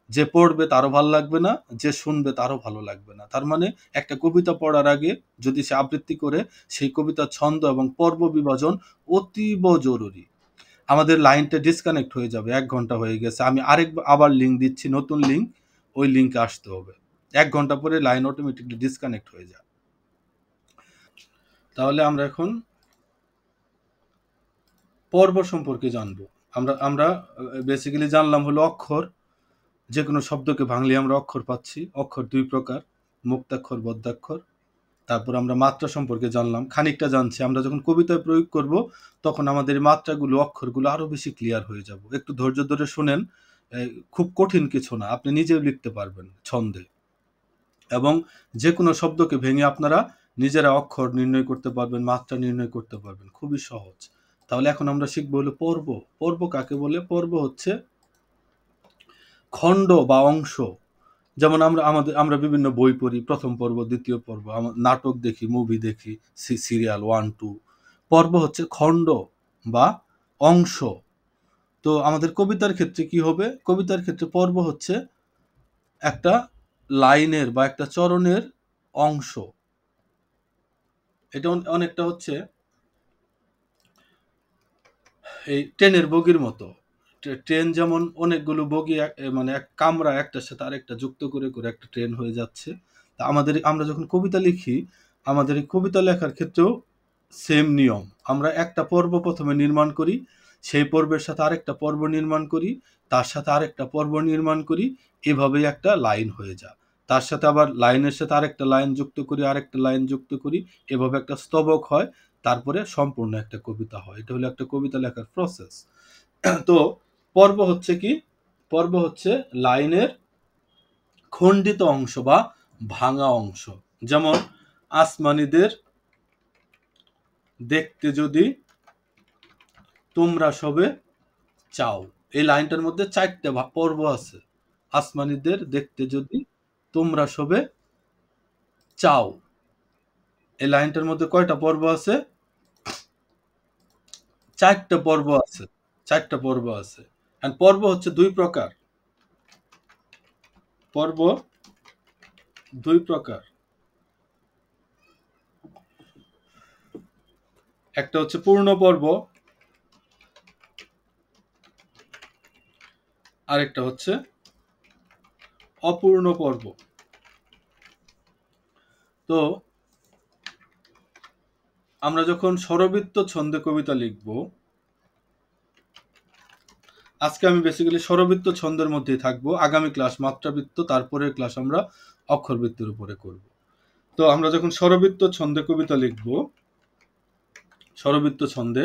যে পড়বে তারও ভালো লাগবে না, যে শুনবে তারও ভালো লাগবে না। তার মানে একটা কবিতা পড়ার আগে যদি সে আবৃত্তি করে সেই কবিতার ছন্দ এবং পর্ব বিভাজন অতীব জরুরি। আমাদের লাইনটা ডিসকানেক্ট হয়ে যাবে, ১ ঘন্টা হয়ে গেছে, আমি আবার লিঙ্ক দিচ্ছি, নতুন লিঙ্ক, ওই লিঙ্কে আসতে হবে। ১ ঘন্টা পরে লাইন অটোমেটিকলি ডিসকানেক্ট হয়ে যায়। তাহলে আমরা এখন পর্ব সম্পর্কে জানবো। আমরা আমরা বেসিক্যালি জানলাম হলো অক্ষর। যে কোনো শব্দকে ভাঙলে আমরা অক্ষর পাচ্ছি। অক্ষর ২ প্রকার, মুক্তাক্ষর, বদ্যাক্ষর। তারপর আমরা মাত্রা সম্পর্কে জানলাম, খানিকটা জানছি। আমরা যখন কবিতায় প্রয়োগ করব তখন আমাদের মাত্রাগুলো, অক্ষরগুলো আরো বেশি ক্লিয়ার হয়ে যাব। একটু ধৈর্য ধরে শুনেন। খুব কঠিন কিছু না, আপনি নিজেও লিখতে পারবেন ছন্দে। এবং যে কোনো শব্দকে ভেঙে আপনারা নিজেরা অক্ষর নির্ণয় করতে পারবেন, মাত্রা নির্ণয় করতে পারবেন, খুবই সহজ। তাহলে এখন আমরা শিখবো হলো পর্ব। পর্ব কাকে বলে? পর্ব হচ্ছে খণ্ড বা অংশ। যেমন আমরা বিভিন্ন বই পড়ি, প্রথম পর্ব, দ্বিতীয় পর্ব, নাটক দেখি, মুভি দেখি, সিরিয়াল ওয়ান টু। পর্ব হচ্ছে খণ্ড বা অংশ। তো আমাদের কবিতার ক্ষেত্রে কি হবে? কবিতার ক্ষেত্রে পর্ব হচ্ছে একটা লাইনের বা একটা চরণের অংশ। এটা অনেকটা হচ্ছে এই ট্রেনের বগির মতো। ট্রেন যেমন অনেকগুলো বগি মানে এক কামরা একটার সাথে আরেকটা যুক্ত করে করে একটা ট্রেন হয়ে যাচ্ছে। তা আমরা যখন কবিতা লিখি, আমাদের এই কবিতা লেখার ক্ষেত্রেও সেম নিয়ম। আমরা একটা পর্ব প্রথমে নির্মাণ করি, সেই পর্বের সাথে আরেকটা পর্ব নির্মাণ করি, তার সাথে আরেকটা পর্ব নির্মাণ করি, এভাবেই একটা লাইন হয়ে যায়। তার সাথে আবার লাইনের সাথে আরেকটা লাইন যুক্ত করি, আরেকটা লাইন যুক্ত করি, এভাবে একটা স্তবক হয়, তারপরে সম্পূর্ণ একটা কবিতা হয়। এটা হলো একটা কবিতা লেখার প্রসেস। তো পর্ব হচ্ছে কি? পর্ব হচ্ছে লাইনের খণ্ডিত অংশ বা ভাঙা অংশ। যেমন আসমানীদের দেখতে যদি তোমরা সবে চাও, এই লাইনটার মধ্যে চারটে পর্ব আছে। আসমানীদের দেখতে যদি তোমরা সবে চাও, এই লাইনটার মধ্যে কয়টা পর্ব আছে? চারটা পর্ব আছে। চারটা পর্ব আছে। আর পর্ব হচ্ছে দুই প্রকার। পর্ব দুই প্রকার। একটা হচ্ছে পূর্ণ পর্ব, আরেকটা হচ্ছে অপূর্ণ পর্ব। তো আমরা যখন স্বরবৃত্ত ছন্দে কবিতা লিখব, আজকে আমি বেসিক্যালি স্বরবৃত্ত ছন্দের মধ্যেই থাকবো। আগামী ক্লাস মাত্রাবৃত্ত, তারপরের ক্লাস আমরা অক্ষরবৃত্তের উপরে করব। তো আমরা যখন স্বরবৃত্ত ছন্দে কবিতা লিখব, স্বরবৃত্ত ছন্দে,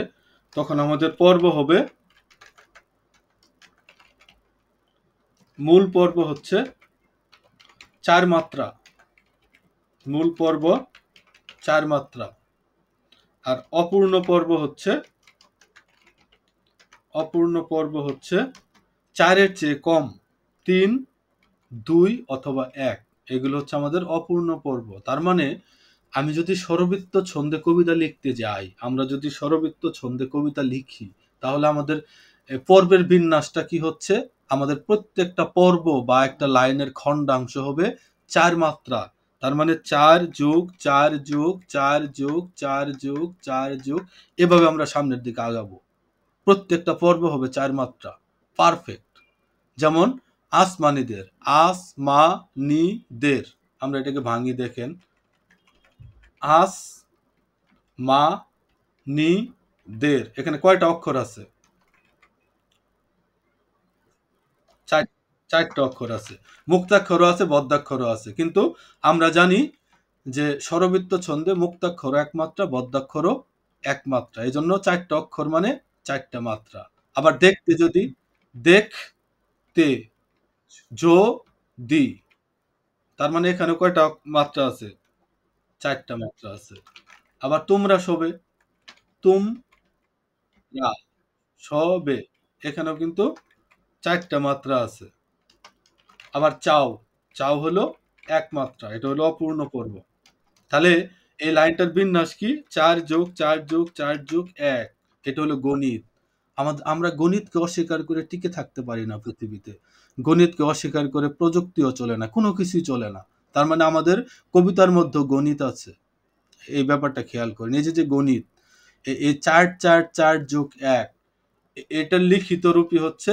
তখন আমাদের পর্ব হবে, মূল পর্ব হচ্ছে 4 মাত্রা। মূল পর্ব 4 মাত্রা। আর অপূর্ণ পর্ব হচ্ছে 4-এর চেয়ে কম, 3, 2 অথবা 1। এগুলো হচ্ছে আমাদের অপূর্ণ পর্ব। তার মানে আমি যদি স্বরবৃত্ত ছন্দে কবিতা লিখতে যাই, আমরা যদি স্বরবৃত্ত ছন্দে কবিতা লিখি, তাহলে আমাদের পর্বের বিন্যাসটা কি হচ্ছে? আমাদের প্রত্যেকটা পর্ব বা একটা লাইনের খণ্ডাংশ হবে 4 মাত্রা। তার মানে 4 যোগ 4 যোগ 4 যোগ 4 যোগ 4 যোগ, এভাবে আমরা সামনের দিকে আগাবো। প্রত্যেকটা পর্ব হবে 4 মাত্রা, পারফেক্ট। যেমন আসমানীদের, আসমানীদের, আমরা এটাকে ভাঙি, দেখেন, আস মা নি দের, এখানে কয়টা অক্ষর আছে? চারটা অক্ষর আছে। মুক্তাক্ষরও আছে, বদ্যাক্ষরও আছে। কিন্তু আমরা জানি যে স্বরবৃত্ত ছন্দে মুক্তাক্ষর এক মাত্রা, বদ্যাক্ষরও এক মাত্রা। এই জন্য 4টা অক্ষর মানে 4টা মাত্রা। আবার দেখতে যদি, দেখতে যদি, তার মানে এখানে কয়টা মাত্রা আছে? 4টা মাত্রা আছে। আবার তোমরা শোবে, তোমরা শবে, এখানেও কিন্তু 4টা মাত্রা আছে। আবার চাও, চাও হলো 1 মাত্রা, এটা হলো অপূর্ণ পর্ব। তাহলে এই লাইনটার বিন্যাস কি? 4 যোগ 4 যোগ 4 যোগ 1। এটা হলো গণিত। আমরা গণিতকে অস্বীকার করে টিকে থাকতে পারি না পৃথিবীতে। গণিতকে অস্বীকার করে প্রযুক্তিও চলে না, কোনো কিছুই চলে না। তার মানে আমাদের কবিতার মধ্যেও গণিত আছে। এই ব্যাপারটা খেয়াল করেন। এই যে গণিত, এই 4 4 4 যোগ 1, এটার লিখিত রূপই হচ্ছে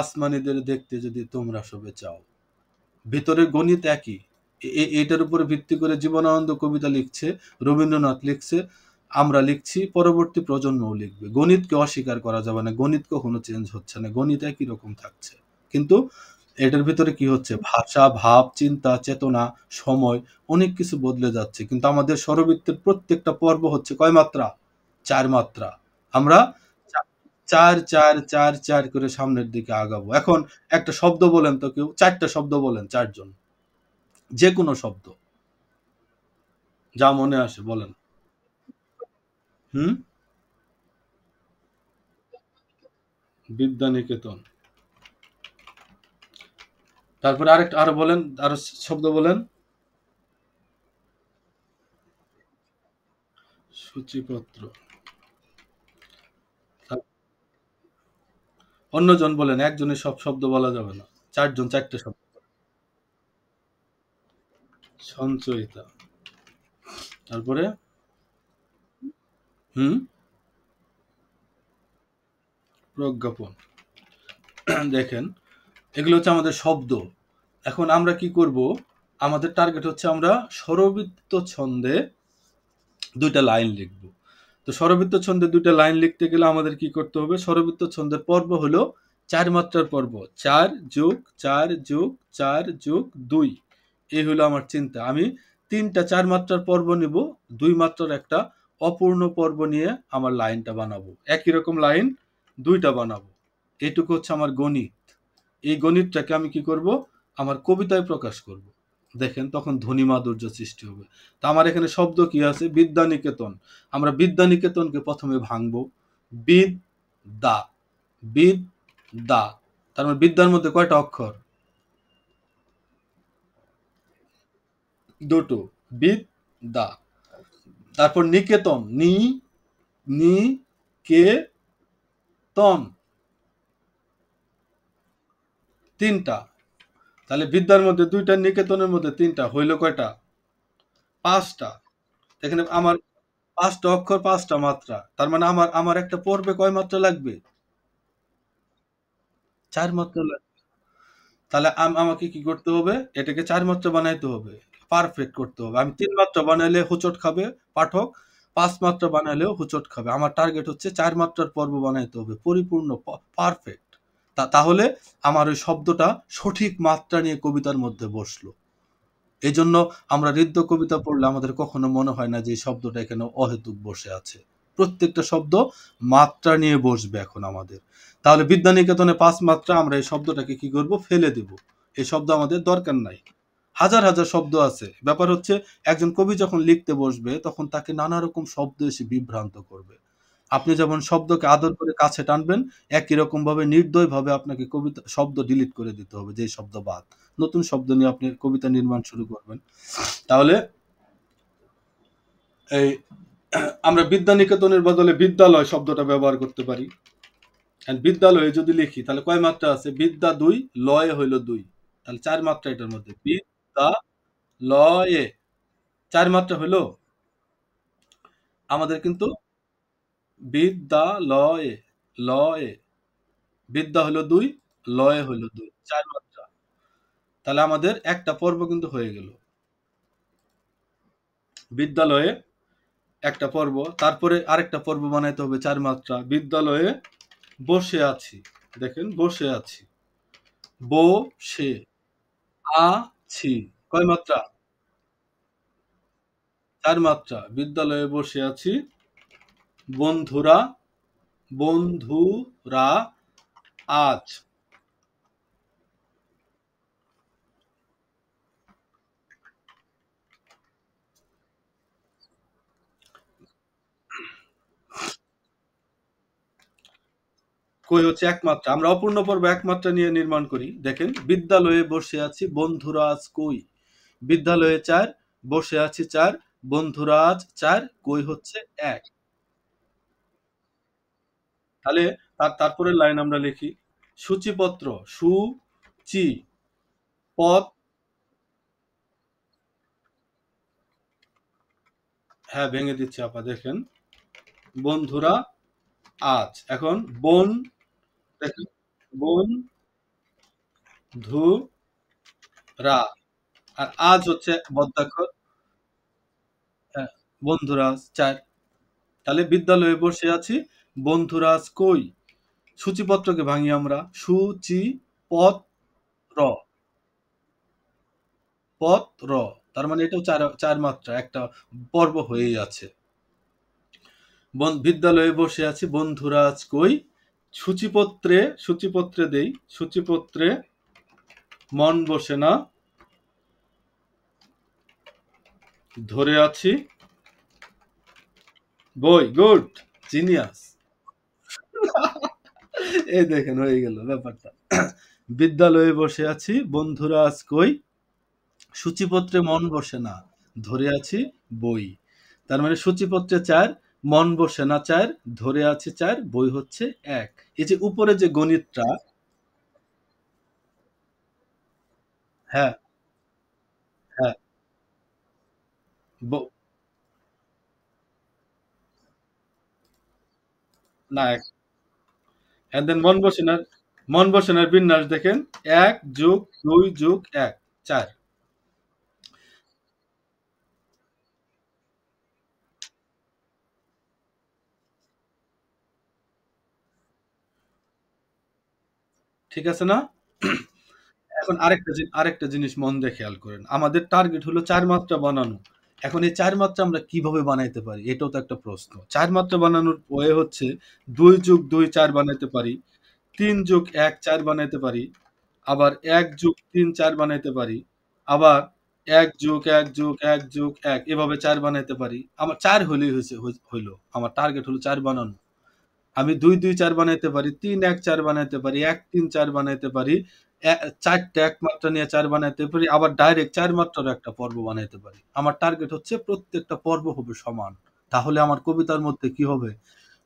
আসমানীদের দেখতে যদি তোমরা সবে চাও। ভিতরে গণিত একই। এটার উপরে ভিত্তি করে জীবনানন্দ কবিতা লিখছে, রবীন্দ্রনাথ লিখছে, আমরা লিখছি, পরবর্তী প্রজন্মও লিখবে। গণিতকে অস্বীকার করা যাবে না, গণিত কখনো চেঞ্জ হচ্ছে না, গণিত একই রকম থাকছে। কিন্তু এটার ভিতরে কি হচ্ছে? ভাষা, ভাব, চিন্তা, চেতনা, সময়, অনেক কিছু বদলে যাচ্ছে। কিন্তু আমাদের স্বরবৃত্তের প্রত্যেকটা পর্ব হচ্ছে কয় মাত্রা? 4 মাত্রা। আমরা 4 4 4 4 করে সামনের দিকে আগাবো। এখন একটা শব্দ বলেন তো কেউ, 4টা শব্দ বলেন, 4 জন। যেকোনো শব্দ। যা মনে আসে বলেন। হুম? বিদ্যানিকেতন। তারপরে আরো বলেন, আরো শব্দ বলেন। সূচিপত্র। অন্যজন বলেন, একজনের সব শব্দ বলা যাবে না। 4 জন 4টে শব্দ। সঞ্চয়িতা। তারপরে হুম, প্রজ্ঞাপন। দেখেন, এগুলো হচ্ছে আমাদের শব্দ। এখন আমরা কি করব? আমাদের টার্গেট হচ্ছে আমরা স্বরবৃত্ত ছন্দে ২ টা লাইন লিখব। তো স্বরবৃত্ত ছন্দে ২ টা লাইন লিখতে গেলে আমাদের কি করতে হবে? স্বরবৃত্ত ছন্দের পর্ব হলো ৪ মাত্রার পর্ব। ৪ যোগ ৪ যোগ ৪ যোগ ২। এই হলো আমার চিন্তা। আমি ৩ টা ৪ মাত্রার পর্ব নিব, ২ মাত্রার একটা অপূর্ণ পর্ব নিয়ে আমার লাইনটা বানাবো। একই রকম লাইন ২ টা বানাবো। এটুকু হচ্ছে আমার গণিত। এই গণিতটাকে আমি কি করব? আমার কবিতায় প্রকাশ করব। দেখেন তখন ধ্বনি মাধুর্য সৃষ্টি হবে। তা আমার এখানে শব্দ কি আছে? বিদ্যানিকেতন। আমরা বিদ্যানিকেতনকে প্রথমে ভাঙবো। বিদ দা, বিদ দা। তার মানে বিদ্যার মধ্যে কয়টা অক্ষর? দুটো। বিদ দা। তারপর নিকেতন, নি, নি, কে, তন, তিনটা। তাহলে বিদ্যার মধ্যে দুইটা, নিকেতনের মধ্যে তিনটা, হইল কয়টা? পাঁচটা। এখানে আমার পাঁচটা অক্ষর, পাঁচটা মাত্রা। তার মানে আমার আমার একটা পর্বে কয় মাত্রা লাগবে? ৪ মাত্রা লাগবে। তাহলে আমাকে কি করতে হবে? এটাকে ৪ মাত্রা বানাইতে হবে। পারফেক্ট করতে হবে। আমি ৩ মাত্রা বানাইলে হোঁচট খাবে পাঠক। ৫ মাত্রা বানাইলেও হোঁচট খাবে। আমার টার্গেট হচ্ছে ৪ মাত্রার পর্ব বানাইতে হবে। পরিপূর্ণ পারফেক্ট। তাহলে আমার ওই শব্দটা সঠিক মাত্রা নিয়ে কবিতার মধ্যে বসলো। এজন্য আমরা ঋদ্য কবিতা পড়লে আমাদের কখনো মনে হয় না যে এই শব্দটা এখানে অহেতুক বসে আছে। প্রত্যেকটা শব্দ মাত্রা নিয়ে বসবে এখন আমাদের। তাহলে বিদ্যানিকেতনে ৫ মাত্রা, আমরা এই শব্দটাকে কি করব? ফেলে দেব। এই শব্দ আমাদের দরকার নাই। হাজার, হাজার শব্দ আছে। ব্যাপার হচ্ছে একজন কবি যখন লিখতে বসবে তখন তাকে নানা রকম শব্দ এসে বিভ্রান্ত করবে। আপনি যেমন শব্দকে আদর করে কাছে টানবেন, একই রকমভাবে নির্দয়ভাবে আপনাকে কবিতা শব্দ ডিলিট করে দিতে হবে, যেই শব্দ বাদ। নতুন শব্দ নিয়ে আপনি কবিতা নির্মাণ শুরু করবেন। তাহলে এই আমরা বিদ্যানিকেতনের বদলে বিদ্যালয় শব্দটা ব্যবহার করতে পারি। And বিদ্যালয়ে যদি লিখি তাহলে কয় মাত্রা আছে? বিদ্যা ২, লয়ে হইল ২। তাহলে ৪ মাত্রা এটার মধ্যে। বিদ্যা লয়ে ৪ মাত্রা হইল? আমাদের কিন্তু বিদ্যালয়ে, লয়ে, বিদ্যা হলো ২, লয়ে হইল ২। ৪ মাত্রা। তাহলে আমাদের একটা পর্ব কিন্তু হয়ে গেল। বিদ্যালয়ে একটা পর্ব, তারপরে আরেকটা পর্ব বানাইতে হবে ৪ মাত্রা। বিদ্যালয়ে বসে আছি। দেখেন বসে আছি। বসে আছি। কয় মাত্রা? ৪ মাত্রা। বিদ্যালয়ে বসে আছি। বন্ধুরা, বন্ধুরা আজ। কই হচ্ছে ১ মাত্রা। আমরা অপূর্ণ পর্ব ১ মাত্রা নিয়ে নির্মাণ করি। দেখেন বিদ্যালয়ে বসে আছি, বন্ধুরা আজ কই? বিদ্যালয়ে ৪, বসে আছি ৪, বন্ধুরা আজ ৪, কই হচ্ছে ১। তাহলে তারপরের লাইন আমরা লিখি। সূচিপত্র, সু-চি, পথ। হ্যাঁ, ভেঙে দিচ্ছি আপা, দেখেন। বন্ধুরা আজ। এখন বন, দেখেন, বন্ধুরা। আর আজ হচ্ছে বদ্যাক্ষর। হ্যাঁ, বন্ধুরা আজ ৪। তাহলে বিদ্যালয়ে বসে আছি, বন্ধুরা আজ কই? সূচিপত্রকে ভাঙি আমরা। সুচি, পত্র, পত্র। তার মানে এটাও ৪ মাত্রা। একটা পর্ব হয়েই আছে। বিদ্যালয়ে বসে আছি, বন্ধুরা আজ কই? সূচিপত্রে, সূচিপত্রে দেই। সূচিপত্রে মন বসে না, ধরে আছি বই। Good, genius. এই দেখেন হয়ে গেল ব্যাপারটা। বিদ্যালয়ে বসে আছি, বন্ধুরা আজ কই? সূচিপত্রে মন বসে না, ধরে আছি বই। তার মানে সূচিপত্রে ৪, মন বসে না ৪, ধরে আছি ৪, বই হচ্ছে ১। এই যে উপরে যে গণিতটা, হ্যাঁ, হ্যাঁ, ব না, and then মন বসেনার বিন্যাস দেখেন, ১+২+১ ৪। ঠিক আছে না? এখন আরেকটা জিনিস মন দিয়ে খেয়াল করেন। আমাদের টার্গেট হলো ৪ মাত্রা বানানো। এখন এই ৪ মাত্রা আমরা কিভাবে বানাইতে পারি? এটাও তো একটা প্রশ্ন। ৪ মাত্রা বানানোর ওয়ে হচ্ছে ২+২ ৪ বানাইতে পারি, ৩+১ ৪ বানাইতে পারি, আবার ১+৩ ৪ বানাইতে পারি, আবার ১+১+১+১ এভাবে ৪ বানাইতে পারি। আমার ৪ হইলেই হইল। আমার টার্গেট হলো ৪ বানানো। আমি ২-২ ৪ বানাইতে পারি, ৩-১ ৪ বানাইতে পারি, ১-৩ ৪ বানাইতে পারি, ৪ টা এক মাত্রা নিয়ে ৪ বানাইতে পারি, আবার ডাইরেক্ট ৪ মাত্রারও একটা পর্ব বানাইতে পারি। আমার টার্গেট হচ্ছে প্রত্যেকটা পর্ব হবে সমান। তাহলে আমার কবিতার মধ্যে কি হবে?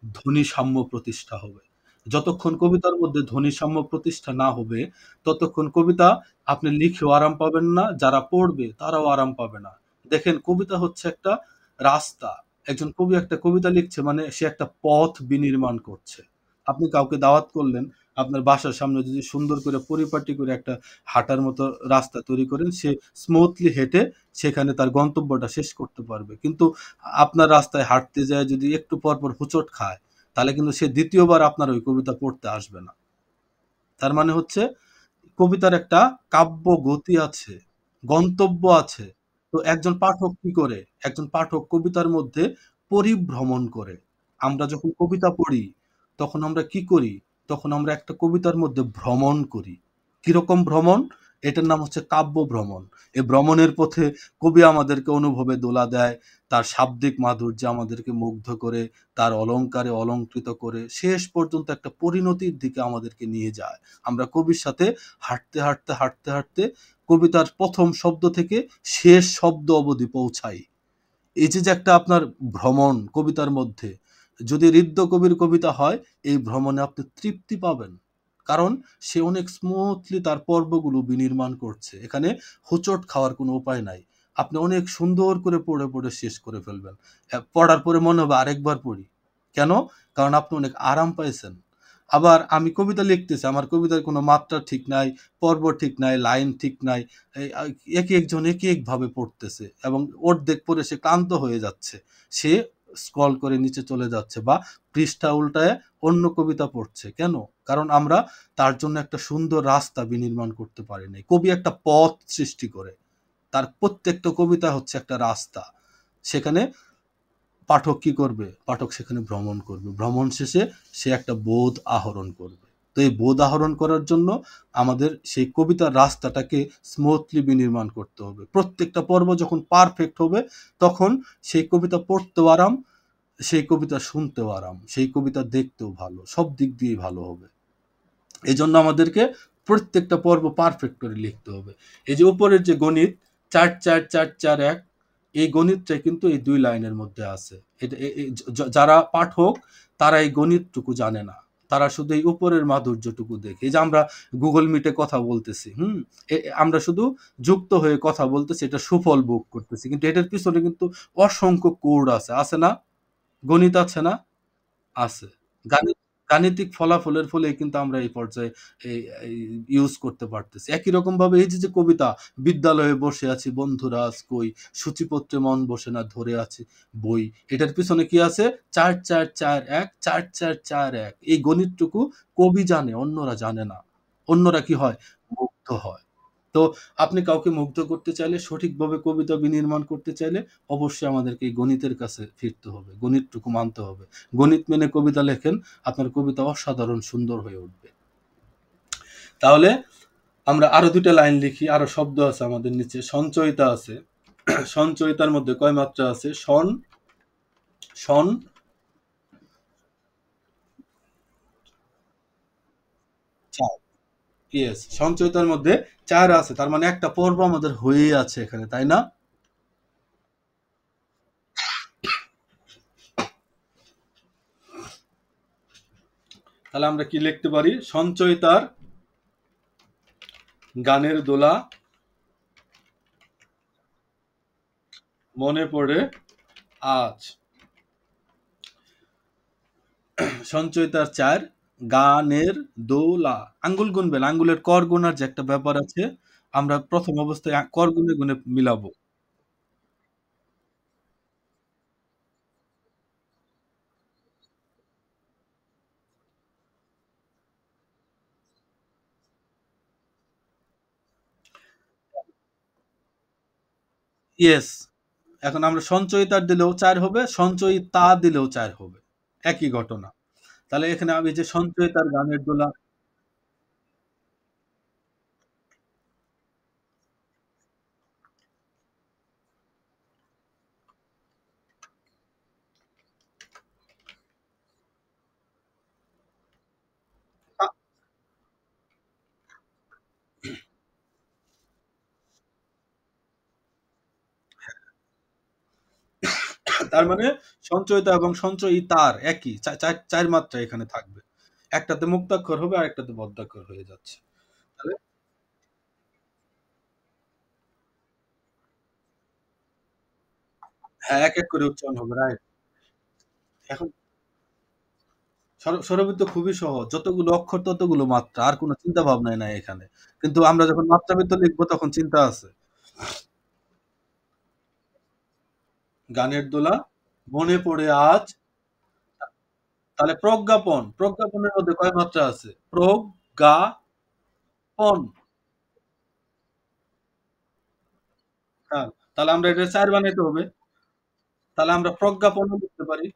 ধ্বনি সাম্য প্রতিষ্ঠা হবে। যতক্ষণ কবিতার মধ্যে ধ্বনি সাম্য প্রতিষ্ঠা না হবে, ততক্ষণ কবিতা আপনি লিখেও আরাম পাবেন না, যারা পড়বে তারাও আরাম পাবে না। দেখেন, কবিতা হচ্ছে একটা রাস্তা। একজন কবি একটা কবিতা লিখছে মানে সে একটা পথ বিনির্মাণ করছে। আপনি কাউকে দাওয়াত করলেন, আপনার বাসার সামনে যদি সুন্দর করে পরিপাটি করে একটা হাঁটার মতো রাস্তা তৈরি করেন, সে স্মুথলি হেঁটে সেখানে তার গন্তব্যটা শেষ করতে পারবে। কিন্তু আপনার রাস্তায় হাঁটতে যায় যদি একটু পর পর হোঁচট খায়, তাহলে কিন্তু সে দ্বিতীয়বার আপনার ওই কবিতা পড়তে আসবে না। তার মানে হচ্ছে কবিতার একটা কাব্য গতি আছে, গন্তব্য আছে। তো একজন পাঠক কি করে? একজন পাঠক কবিতার মধ্যে পরিভ্রমণ করে। আমরা যখন কবিতা পড়ি, তখন আমরা কি করি? তখন আমরা একটা কবিতার মধ্যে ভ্রমণ করি। কিরকম ভ্রমণ? এটার নাম হচ্ছে কাব্য ভ্রমণ। এই ভ্রমণের পথে কবি আমাদেরকে অনুভবে দোলা দেয়, তার শাব্দিক মাধুর্যে আমাদেরকে মুগ্ধ করে, তার অলংকারে অলংকৃত করে, শেষ পর্যন্ত একটা পরিণতির দিকে আমাদেরকে নিয়ে যায়। আমরা কবির সাথে হাঁটতে কবিতার প্রথম শব্দ থেকে শেষ শব্দ অবধি পৌঁছাই। এই যে একটা আপনার ভ্রমণ কবিতার মধ্যে, যদি হৃদ্য কবির কবিতা হয়, এই ভ্রমণে আপনি তৃপ্তি পাবেন। কারণ সে অনেক স্মুথলি তার পর্বগুলো বিনির্মাণ করছে। এখানে হোঁচট খাওয়ার কোনো উপায় নাই। আপনি অনেক সুন্দর করে পড়ে শেষ করে ফেলবেন। পড়ার পরে মনে হবে আরেকবার পড়ি। কেন? কারণ আপনি অনেক আরাম পাইছেন। আবার আমি কবিতা লিখতেছি, আমার কবিতার কোনো মাত্রা ঠিক নাই, পর্ব ঠিক নাই, লাইন ঠিক নাই। এই একেকজন একেকভাবে পড়তেছে এবং অর্ধেক পড়ে সে ক্লান্ত হয়ে যাচ্ছে। সে স্ক্রল করে নিচে চলে যাচ্ছে বা পৃষ্ঠা উল্টায়ে অন্য কবিতা পড়ছে। কেন? কারণ আমরা তার জন্য একটা সুন্দর রাস্তা বিনির্মাণ করতে পারি নাই। কবি একটা পথ সৃষ্টি করে। তার প্রত্যেকটা কবিতা হচ্ছে একটা রাস্তা। সেখানে পাঠক কি করবে? পাঠক সেখানে ভ্রমণ করবে। ভ্রমণ শেষে সে একটা বোধ আহরণ করবে। তো এই বোধ আহরণ করার জন্য আমাদের সেই কবিতার রাস্তাটাকে স্মুথলি বিনির্মাণ করতে হবে। প্রত্যেকটা পর্ব যখন পারফেক্ট হবে, তখন সেই কবিতা পড়তেও আরাম, সেই কবিতা শুনতেও আরাম, সেই কবিতা দেখতেও ভালো, সব দিক দিয়েই ভালো হবে। এই জন্য আমাদেরকে প্রত্যেকটা পর্ব পারফেক্ট করে লিখতে হবে। এই যে উপরের যে গণিত ৪-৪-৪-৪-১, এই গণিতটাই কিন্তু এই ২ লাইনের মধ্যে আছে। এটা যারা পাঠক তারা এই গণিতটুকু জানে না। তারা শুধু এই উপরের মাধুর্যটুকু দেখে। এই যে আমরা গুগল মিটে কথা বলতেছি, হুম? আমরা শুধু যুক্ত হয়ে কথা বলতেছি, এটা সুফল ভোগ করতেছি। কিন্তু এটার পিছনে কিন্তু অসংখ্য কোড আছে। আছে না? গণিত আছে না? আছে। গাণিত গাণিতিক ফলাফলের ফলেই কিন্তু আমরা এই পর্যায়ে এই এই ইউজ করতে পারতেছি। একই রকমভাবে এই যে কবিতা, বিদ্যালয়ে বসে আছি বন্ধুরা আজ কই, সূচিপত্রে মন বসে না ধরে আছি বই। এটার পিছনে কি আছে? ৪-৪-৪-১ ৪-৪-৪-১ এই গণিতটুকু কবি জানে, অন্যরা জানে না। অন্যরা কি হয়? মুগ্ধ হয়। তো আপনি কাউকে মুগ্ধ করতে চাইলে, সঠিকভাবে কবিতা বিনির্মাণ করতে চাইলে অবশ্যই আমাদেরকে এই গণিতের কাছে ফিরতে হবে। গণিতটুকু মানতে হবে। গণিত মেনে কবিতা লেখেন, আপনার কবিতা অসাধারণ সুন্দর হয়ে উঠবে। তাহলে আমরা আরো ২ টা লাইন লিখি, আরো শব্দ আছে আমাদের নিচে। সঞ্চয়িতা আছে। সঞ্চয়িতার মধ্যে কয় মাত্রা আছে? সন, সন, চার। ইয়েস, সঞ্চয়িতার মধ্যে ৪ আছে। তার মানে একটা পর্ব আমাদের হয়েই আছে এখানে, তাই না? তাহলে আমরা কি লিখতে পারি? সঞ্চয়িতার গানের দোলা মনে পড়ে আজ। সঞ্চয়িতার ৪, গানের দোলা। আঙ্গুল গুনবেন, আঙ্গুলের কর গোনার যে একটা ব্যাপার আছে, আমরা ১ম অবস্থায় কর গুনে, গুনে মিলাবো। ইয়েস। এখন আমরা সঞ্চয়িতার দিলেও ৪ হবে, সঞ্চয়িতা দিলেও ৪ হবে। একই ঘটনা। তাহলে এখানে আমি যে সঞ্চয়িতার গানের দোলা আ তার মানে সঞ্চয়িতা এবং সঞ্চয়িতার একই ৪ মাত্রা এখানে থাকবে। একটাতে মুক্তাক্ষর হবে, আরেকটাতে বদ্যাক্ষর হয়ে যাচ্ছে। তাহলে হ্যাঁ, এক, এক করে উচ্চারণ হবে। রাইট। এখন স্বরবৃত্ত খুবই সহজ। যতগুলো অক্ষর ততগুলো মাত্রা। আর কোন চিন্তা ভাবনাই নাই এখানে। কিন্তু আমরা যখন মাত্রাবৃত্ত লিখবো তখন চিন্তা আছে। গানের দোলা, মনে পড়ে আজ। তাহলে প্রজ্ঞাপন। প্রজ্ঞাপনের মধ্যে কয় মাত্রা আছে? প্রজ্ঞাপন। হ্যাঁ, তাহলে আমরা এটা ৪ বানাইতে হবে। তাহলে আমরা প্রজ্ঞাপনও লিখতে পারি।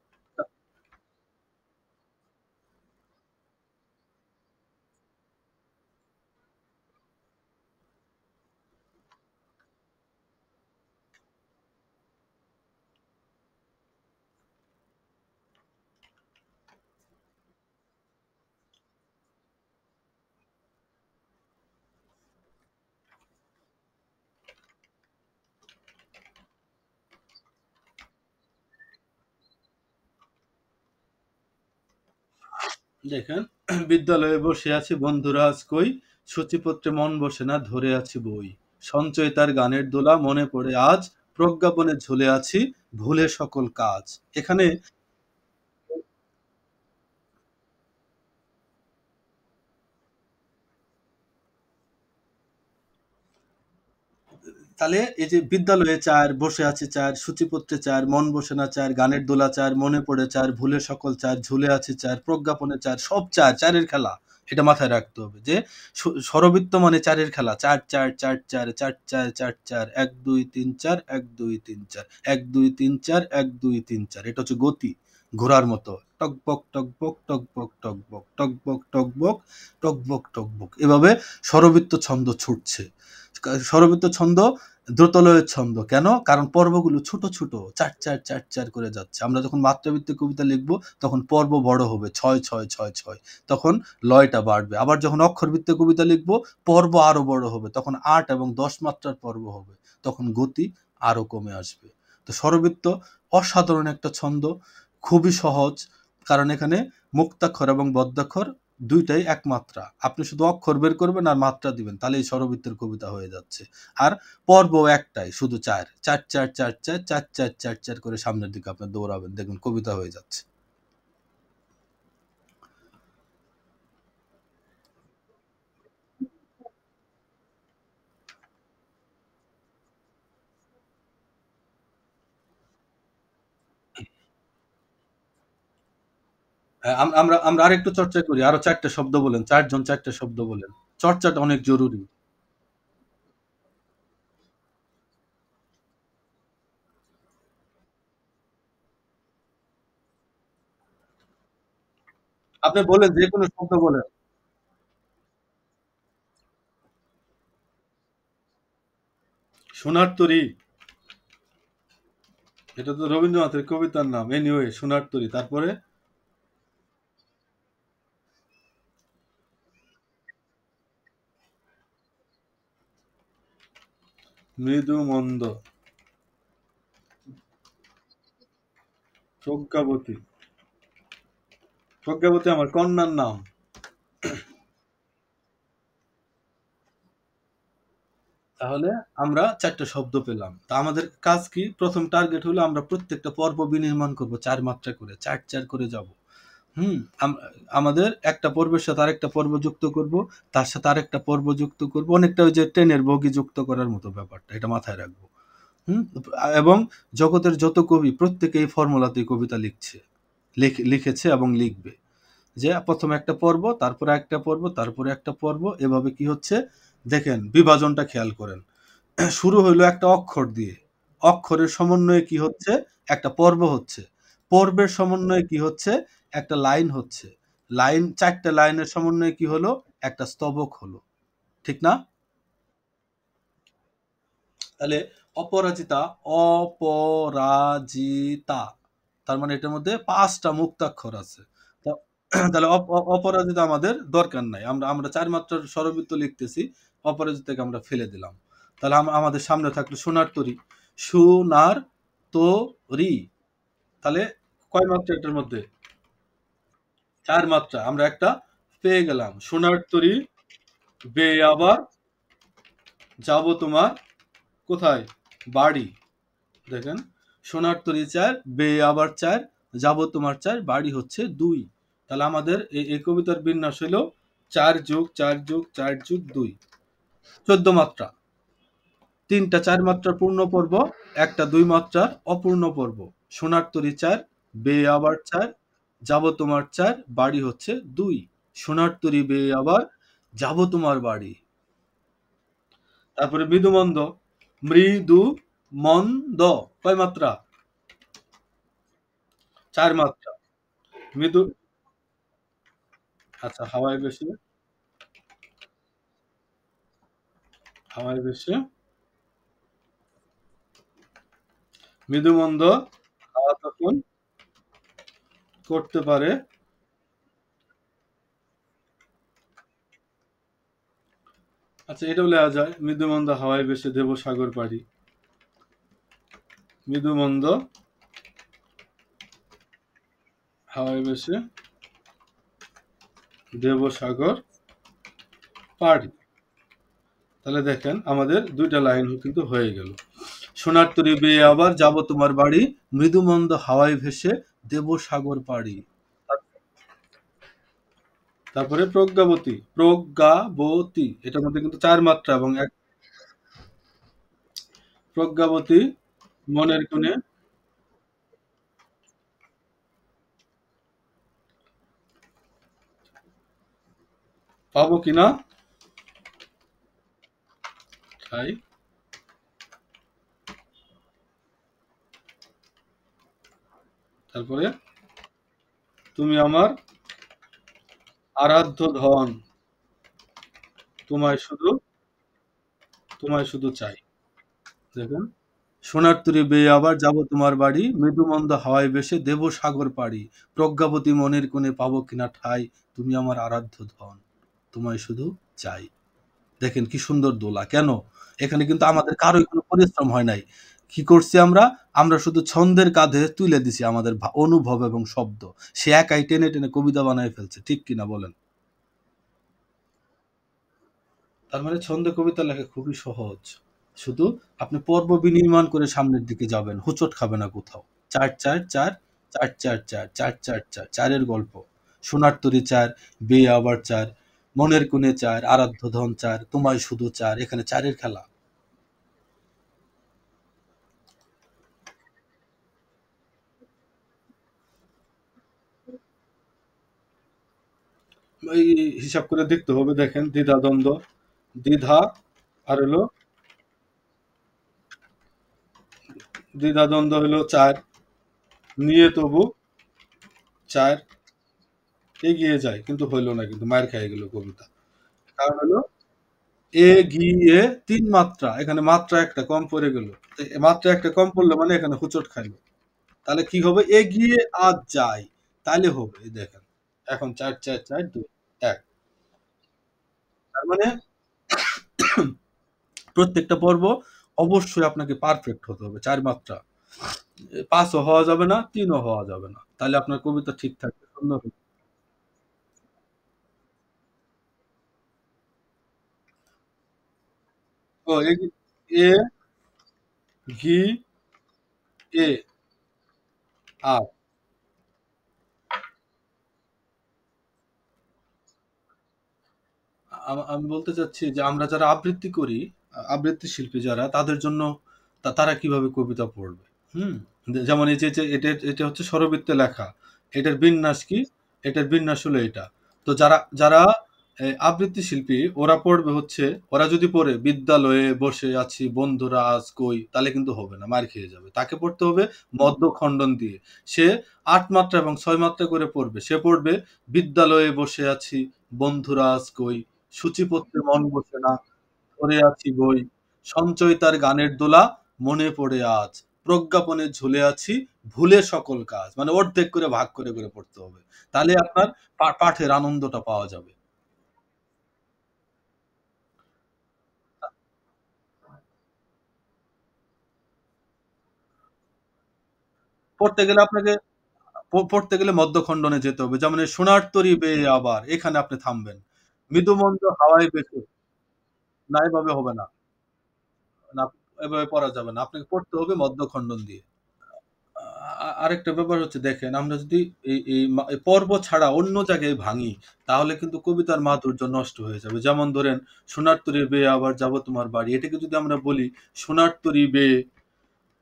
দেখেন, বিদ্যালয়ে বসে আছি বন্ধুরা আজ কই, সূচিপত্রে মন বসে না ধরে আছি বই। সঞ্চয়িতার গানের দোলা মনে পড়ে আজ, প্রজ্ঞাপনে ঝুলে আছি ভুলে সকল কাজ। এখানে তাহলে এই যে বিদ্যালয়ে ৪, বসে আছি ৪, সূচিপত্রে ৪, মন বসে না ৪, গানের দোলা ৪, মনে পড়ে ৪, ভুলে সকল ৪, ঝুলে আছি ৪, প্রজ্ঞাপনে ৪, সব ৪, ৪ এর খেলা। এটা মাথায় রাখতে হবে যে স্বরবৃত্ত মানে ৪ এর খেলা। ৪, ৪, ৪, ৪, ৪, ৪, ৪, ৪, ১, ২, ৩, ৪, ১, ২, ৩, ৪, ১, ২, ৩, ৪, ১, ২, ৩, ৪। এটা হচ্ছে গতি। ঘোড়ার মতো। টকবক, টকবক, টকবক, টকবক, টকবক, টকবক, টকবক, টকবক। এভাবে স্বরবৃত্ত ছন্দ ছুটছে। স্বরবৃত্ত ছন্দ দ্রুতলয়ের ছন্দ। কেন? কারণ পর্বগুলো ছোট, ছোট ৪, ৪, ৪, ৪ করে যাচ্ছে। আমরা যখন মাত্রাবৃত্তিক কবিতা লিখব তখন পর্ব বড় হবে ৬, ৬, ৬, ৬। তখন লয়টা বাড়বে। আবার যখন অক্ষরভিত্তিক কবিতা লিখব পর্ব আরো বড় হবে। তখন ৮ এবং ১০ মাত্রার পর্ব হবে। তখন গতি আরো কমে আসবে। তো স্বরবৃত্ত অসাধারণ একটা ছন্দ, খুবই সহজ। কারণ এখানে মুক্তাক্ষর এবং বদ্যাক্ষর ২ টাই এক মাত্রা। আপনি শুধু অক্ষর বের করবেন আর মাত্রা দিবেন। তাহলেই স্বরবৃত্তের কবিতা হয়ে যাচ্ছে। আর পর্ব একটাই শুধু ৪। ৪, ৪, ৪, ৪, ৪, ৪, ৪, ৪ করে সামনের দিকে আপনি দৌড়াবেন। দেখবেন কবিতা হয়ে যাচ্ছে। হ্যাঁ, আমরা আমরা আরেকটু চর্চা করি। আরো ৪ টা শব্দ বলেন। ৪ জন ৪ টা শব্দ বলেন। চর্চাটা অনেক জরুরি। আপনি বলেন যেকোনো শব্দ বলেন। সোনার তরী। এটা তো রবীন্দ্রনাথের কবিতার নাম। এনিওয়ে সোনার তরী। তারপরে মৃদু মন্দ। প্রজ্ঞাবতী। প্রজ্ঞাবতী আমার কন্যার নাম। তাহলে আমরা ৪ টা শব্দ পেলাম। তা আমাদের কাজ কি? ১ম টার্গেট হলো আমরা প্রত্যেকটা পর্ব বিনির্মাণ করব ৪ মাত্রা করে। ৪, ৪ করে যাব। হুম, আমাদের একটা পর্বের সাথে আরেকটা পর্ব যুক্ত করব, তার সাথে আরেকটা পর্ব যুক্ত করব। অনেকটা ওই যে ট্রেনের বগি যুক্ত করার মতো ব্যাপারটা। এটা মাথায় রাখবো। হুম? এবং জগতের যত কবি প্রত্যেকে এই ফর্মুলাতেই কবিতা লিখছে। লিখেছে এবং লিখবে। যে প্রথমে একটা পর্ব, তারপরে একটা পর্ব, তারপরে একটা পর্ব। এভাবে কি হচ্ছে? দেখেন বিভাজনটা খেয়াল করেন। শুরু হইলো একটা অক্ষর দিয়ে। অক্ষরের সমন্বয়ে কি হচ্ছে? একটা পর্ব হচ্ছে। পর্বের সমন্বয়ে কি হচ্ছে? একটা লাইন হচ্ছে। লাইন ৪ টা লাইনের সমন্বয়ে কি হলো? একটা স্তবক হলো। ঠিক না? তাহলে অপরাজিতা, অপরাজিতা। তার মানে এটার মধ্যে ৫ টা মুক্তাক্ষর আছে। তো তাহলে অপরাজিতা আমাদের দরকার নাই। আমরা আমরা ৪ মাত্রার স্বরবৃত্ত লিখতেছি। অপরাজিতাকে আমরা ফেলে দিলাম। তাহলে আমাদের সামনে থাকলো সোনার তরী। সোনার তরী। তাহলে কয় মাত্রা এটার মধ্যে? ৪ মাত্রা। আমরা একটা পেয়ে গেলাম। সোনার তরী বেয়ে আবার যাবো তোমার কোথায়? বাড়ি। দেখেন, সোনার তরী ৪, বেয়ে আবার ৪, যাবো তোমার ৪, বাড়ি হচ্ছে ২। তাহলে আমাদের এই কবিতার বিন্যাস হলো ৪ যোগ ৪ যোগ ৪ যোগ ২, ১৪ মাত্রা। ৩টা ৪ মাত্রার পূর্ণ পর্ব, একটা ২ মাত্রার অপূর্ণ পর্ব। সোনার তরী ৪, বেয়ে আবার ৪, যাবো তোমার ৪, বাড়ি হচ্ছে ২। সোনার তরী বেয়ে আবার যাবো তোমার বাড়ি। তারপরে মৃদুমন্দ, মৃদু মন্দ কয় মাত্রা? ৪ মাত্রা। মৃদু, আচ্ছা হাওয়ায় ভেসে, হাওয়ায় ভেসে মৃদুমন্দ হাওয়া তখন করতে পারে। আচ্ছা এটাও লেয়া যায়, মৃদুমন্দ হাওয়ায় ভেসে দেব সাগর পাড়ি। মৃদুমন্দ হাওয়ায় ভেসে দেব সাগর পাড়ি। তাহলে দেখেন আমাদের ২ টা লাইন কিন্তু হয়ে গেল। সোনার তরী বেয়ে আবার যাব তোমার বাড়ি, মৃদুমন্দ হাওয়ায় ভেসে দেব সাগর পাড়ি। তারপরে প্রজ্ঞাবতী, প্রজ্ঞাবতী এটার মধ্যে কিন্তু ৪ মাত্রা এবং এক। প্রজ্ঞাবতী মনের কোণে পাবো কিনা ঠাই, তারপরে তুমি আমার আরাধ্য ধন, তোমায় শুধু, তোমায় শুধু চাই। দেখুন, সোনার তরী বেয়ে আবার যাব তোমার বাড়ি, মৃদুমন্দ হাওয়ায় ভেসে দেব সাগর পাড়ি, প্রজ্ঞাপতি মনের কোণে পাবো কিনা ঠাই, তুমি আমার আরাধ্য ধন, তোমায় শুধু চাই। দেখেন কি সুন্দর দোলা। কেন? এখানে কিন্তু আমাদের কারোই কোনো পরিশ্রম হয় নাই। কি করছি আমরা? আমরা শুধু ছন্দের কাঁধে তুলে দিছি আমাদের অনুভব এবং শব্দ। সে একাই টেনে টেনে কবিতা বানায় ফেলছে। ঠিক কিনা বলেন? তার মানে ছন্দে কবিতা লেখা খুবই সহজ। শুধু আপনি পর্ব বিনির্মাণ করে সামনের দিকে যাবেন। হোঁচট খাবে না কোথাও। ৪, ৪, ৪, ৪, ৪, ৪, ৪, ৪, ৪, ৪ এর গল্প। সোনার তরী ৪, বেয়ে আবার ৪, মনের কোণে ৪, আরাধ্য ধন ৪, তোমায় শুধু ৪, এখানে ৪ এর খেলা। এই হিসাব করে দেখতে হবে। দেখেন দ্বিধা দ্বন্দ্ব, দ্বিধা আর হলো দ্বিধা দ্বন্দ্ব হলো ৪, নিয়ে তবু ৪, এগিয়ে যায় কিন্তু হইল না, কিন্তু মার খেয়ে গেল কবিতা। কারণ হলো এগিয়ে ৩ মাত্রা, এখানে মাত্রা একটা কম পড়ে গেল। মাত্রা একটা কম পড়লো মানে এখানে হোঁচট খাইলো। তাহলে কি হবে? এগিয়ে আজ যাই। তাইলে হবে। এই দেখেন। এখন ৪, ৪, ৪, ২, ১। তার মানে প্রত্যেকটা পর্ব অবশ্যই আপনাকে পারফেক্ট হতে হবে। ৪ মাত্রা। ৫ ও হওয়া যাবে না, ৩ ও হওয়া যাবে না। তাহলে আপনার কবিতা ঠিক থাকবে। সুন্দর হবে। ও এ, ঘি, এ, আ। আমি বলতে চাচ্ছি যে আমরা যারা আবৃত্তি করি, আবৃত্তি শিল্পী যারা, তাদের জন্য তারা কিভাবে কবিতা পড়বে? হুম? যেমন এই যে এটা হচ্ছে স্বরবৃত্তে লেখা। এটার বিন্যাস কি? এটার বিন্যাস হলো এটা। তো যারা আবৃত্তি শিল্পী, ওরা পড়বে হচ্ছে, ওরা যদি পড়ে বিদ্যালয়ে বসে আছি বন্ধুরা আজ কই, তাহলে কিন্তু হবে না, মার খেয়ে যাবে। তাকে পড়তে হবে মধ্যখণ্ডন দিয়ে। সে ৮ মাত্রা এবং ৬ মাত্রা করে পড়বে। সে পড়বে বিদ্যালয়ে বসে আছি বন্ধুরা আজ কই, সূচিপত্রে মন বসে না, পড়ে আছি বই, সঞ্চয় তার গানের দোলা, মনে পড়ে আজ, প্রজ্ঞাপনে ঝুলে আছি, ভুলে সকল কাজ। মানে অর্ধেক করে ভাগ করে করে পড়তে হবে। তাহলে আপনার পাঠের আনন্দটা পাওয়া যাবে। পড়তে গেলে আপনাকে পড়তে গেলে মধ্যখণ্ডনে যেতে হবে। যেমন এই সোনার তরী বেয়ে আবার, এখানে আপনি থামবেন। মৃদুমন্দ হাওয়ায় ভেসে, না এভাবে হবে না। না, এভাবে পড়া যাবে না। আপনাকে পড়তে হবে মধ্যখণ্ডন দিয়ে। আরেকটা ব্যাপার হচ্ছে, দেখেন আমরা যদি এই পর্ব ছাড়া অন্য জায়গায় ভাঙি, তাহলে কিন্তু কবিতার মাধুর্য নষ্ট হয়ে যাবে। যেমন ধরেন, সোনার তরী বেয়ে আবার যাব তোমার বাড়ি, এটাকে যদি আমরা বলি সোনার তরী বেয়ে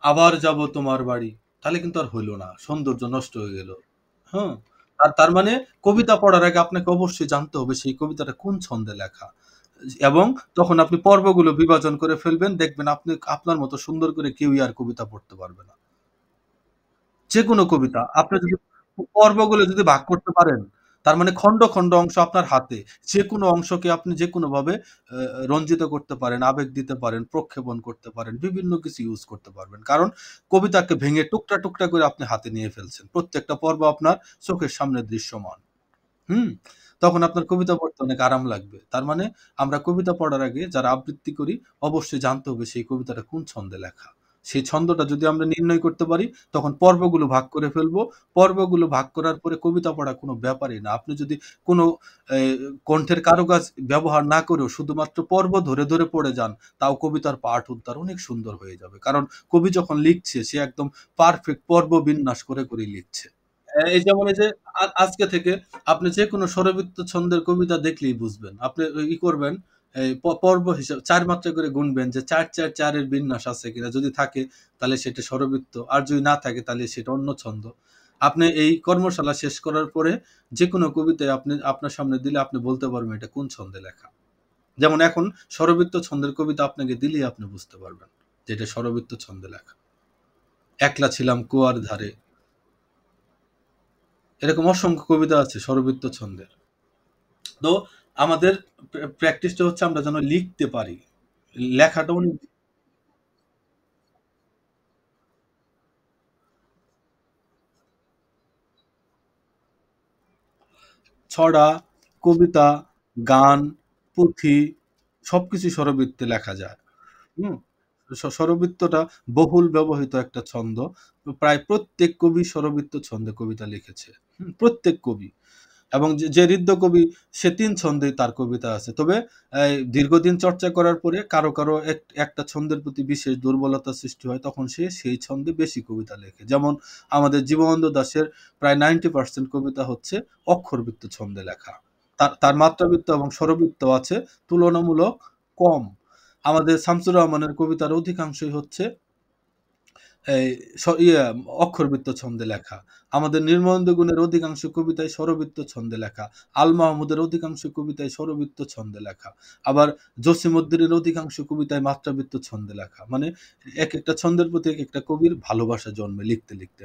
আবার যাব তোমার বাড়ি, তাহলে কিন্তু আর হইল না, সৌন্দর্য নষ্ট হয়ে গেল। হ্যাঁ, তার মানে কবিতা পড়ার আগে আপনাকে অবশ্যই জানতে হবে সেই কবিতাটা কোন ছন্দে লেখা, এবং তখন আপনি পর্বগুলো বিভাজন করে ফেলবেন, দেখবেন আপনি আপনার মতো সুন্দর করে কেউই আর কবিতা পড়তে পারবে না। যেকোনো কবিতা আপনি যদি পর্বগুলো যদি ভাগ করতে পারেন, তার মানে খন্ড, খন্ড অংশ আপনার হাতে। যেকোনো অংশকে আপনি যেকোনোভাবে রঞ্জিত করতে পারেন, আবেগ দিতে পারেন, প্রক্ষেপণ করতে পারেন, বিভিন্ন কিছু ইউজ করতে পারবেন। কারণ কবিতাকে ভেঙে টুকরা, টুকরা করে আপনি হাতে নিয়ে ফেলছেন। প্রত্যেকটা পর্ব আপনার চোখের সামনে দৃশ্যমান। হুম? তখন আপনার কবিতা পড়তে অনেক আরাম লাগবে। তার মানে আমরা কবিতা পড়ার আগে যারা আবৃত্তি করি, অবশ্যই জানতে হবে সেই কবিতাটা কোন ছন্দে লেখা। সেই ছন্দটা যদি আমরা নির্ণয় করতে পারি, তখন পর্বগুলো ভাগ করে ফেলবো। পর্বগুলো ভাগ করার পরে কবিতা পড়া কোনো ব্যাপারই না। আপনি যদি কোনো এ কণ্ঠের কারুকাজ ব্যবহার না করেও শুধুমাত্র পর্ব ধরে, ধরে পড়ে যান, তাও কবিতার পাঠ উদ্ধার অনেক সুন্দর হয়ে যাবে। কারণ কবি যখন লিখছে, সে একদম পারফেক্ট পর্ব বিন্যাস করে, করেই লিখছে। এই যেমন এই যে আজকে থেকে আপনি যেকোনো স্বরবৃত্ত ছন্দের কবিতা দেখলেই বুঝবেন। আপনি করবেন, এই পর্ব হিসাব ৪ মাত্রা করে গুনবেন যে ৪, ৪, ৪ এর বিন্যাস আছে কিনা। যদি থাকে তাহলে সেটা স্বরবৃত্ত। আর যদি না থাকে তাহলে সেটা অন্য ছন্দ। আপনি এই কর্মশালা শেষ করার পরে যেকোনো কবিতায় আপনি আপনার সামনে দিলে আপনি বলতে পারবেন এটা কোন ছন্দে লেখা। যেমন এখন স্বরবৃত্ত ছন্দের কবিতা আপনাকে দিলেই আপনি বুঝতে পারবেন যে এটা স্বরবৃত্ত ছন্দে লেখা। একলা ছিলাম কুয়ার ধারে। এরকম অসংখ্য কবিতা আছে স্বরবৃত্ত ছন্দের। তো আমাদের প্র্যাকটিসটা হচ্ছে আমরা যেন লিখতে পারি। লেখাটা অনেক ছড়া, কবিতা, গান, পুঁথি সবকিছু স্বরবৃত্তে লেখা যায়। হুম? স্বরবৃত্তটা বহুল ব্যবহৃত একটা ছন্দ। প্রায় প্রত্যেক কবি স্বরবৃত্ত ছন্দে কবিতা লিখেছে। প্রত্যেক কবি। এবং যে হৃদ্য কবি, সে ৩ ছন্দেই তার কবিতা আছে। তবে দীর্ঘদিন চর্চা করার পরে কারো, কারো একটা ছন্দের প্রতি বিশেষ দুর্বলতা সৃষ্টি হয়। তখন সে সেই ছন্দে বেশি কবিতা লেখে। যেমন আমাদের জীবনানন্দ দাশের প্রায় 90% কবিতা হচ্ছে অক্ষরবৃত্ত ছন্দে লেখা। তার মাত্রাবৃত্ত এবং স্বরবৃত্ত আছে তুলনামূলক কম। আমাদের শামসুর রহমানের কবিতার অধিকাংশই হচ্ছে এই অক্ষরবৃত্ত ছন্দে লেখা। আমাদের নির্মলেন্দু গুণের অধিকাংশ কবিতায় স্বরবৃত্ত ছন্দে লেখা। আল মাহমুদের অধিকাংশ কবিতায় স্বরবৃত্ত ছন্দে লেখা। আবার জসিমউদ্দিনের অধিকাংশ কবিতায় মাত্রাবৃত্ত ছন্দে লেখা। মানে একেকটা ছন্দের প্রতি একেকটা কবির ভালোবাসা জন্মে লিখতে, লিখতে।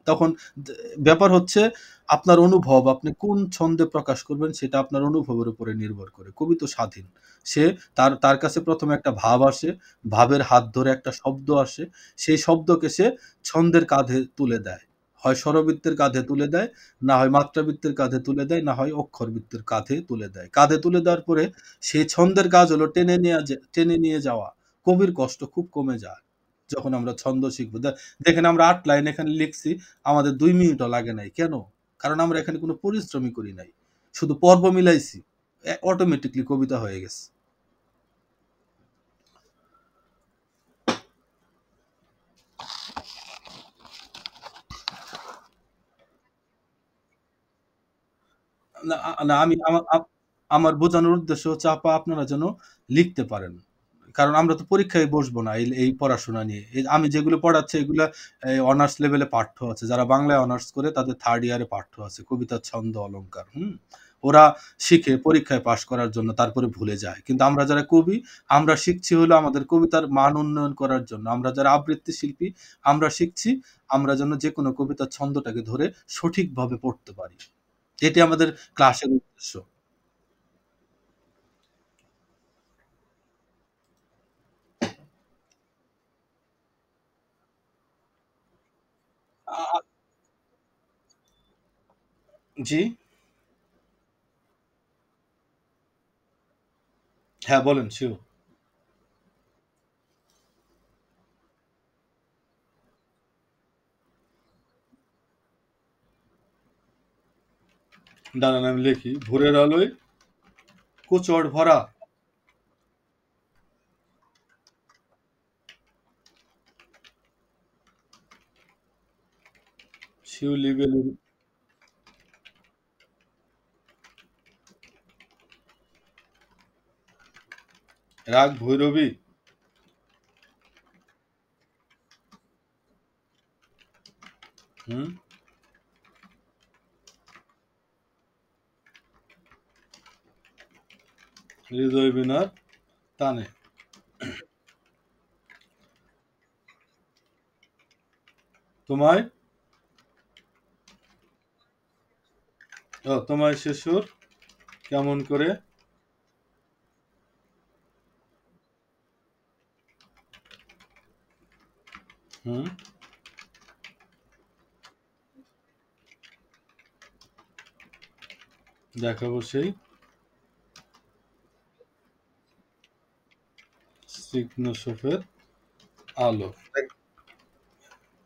তখন দে ব্যাপার হচ্ছে আপনার অনুভব, আপনি কোন ছন্দে প্রকাশ করবেন সেটা আপনার অনুভবের উপরে নির্ভর করে। কবি তো স্বাধীন। সে তার কাছে ১ম এ একটা ভাব আসে, ভাবের হাত ধরে একটা শব্দ আসে, সেই শব্দকে সে ছন্দের কাঁধে তুলে দেয়। হয় স্বরবৃত্তের কাঁধে তুলে দেয়, না হয় মাত্রাবৃত্তের কাঁধে তুলে দেয়, না হয় অক্ষরবৃত্তের কাঁধে তুলে দেয়। কাঁধে তুলে দেওয়ার পরে সেই ছন্দের কাজ হলো টেনে নিয়ে যাওয়া। কবির কষ্ট খুব কমে যায় যখন আমরা ছন্দ শিখব। দেখেন আমরা ৮ লাইন এখানে লিখছি, আমাদের ২ মিনিটও লাগে নাই। কেন? কারণ আমরা এখানে কোনো পরিশ্রমই করি নাই। শুধু পর্ব মিলাইছি। অটোমেটিক্যালি কবিতা হয়ে গেছে। না, না, আমি আমার বোঝানোর উদ্দেশ্য হচ্ছে আপা আপনারা যেন লিখতে পারেন। কারণ আমরা তো পরীক্ষায় বসবো না এই পড়াশোনা নিয়ে। আমি যেগুলো পড়াচ্ছি এগুলা অনার্স লেভেলে পাঠ্য আছে। যারা বাংলায় অনার্স করে তাদের 3rd ইয়ারে পাঠ্য আছে। কবিতা, ছন্দ, অলংকার। হুম? ওরা শিখে পরীক্ষায় পাস করার জন্য তারপরে ভুলে যায়। কিন্তু আমরা যারা কবি, আমরা শিখছি হলো আমাদের কবিতার মান উন্নয়ন করার জন্য। আমরা যারা আবৃত্তি শিল্পী, আমরা শিখছি আমরা যেন যেকোনো কবিতার ছন্দটাকে ধরে সঠিকভাবে পড়তে পারি। এটি আমাদের ক্লাসের উদ্দেশ্য। আ জি? হ্যাঁ, বলেন সিউর। দাঁড়ান আমি লিখি। ভোরের আলোয় কোচড় ভরা শিউলি বেলুর রাগ ভৈরবী হুম, হৃদয় বিনার টানে। তোমায় তোমায় শিশুর কেমন করে হুম, দেখাবো সেই স্নিগ্ধ সফেদ আলো।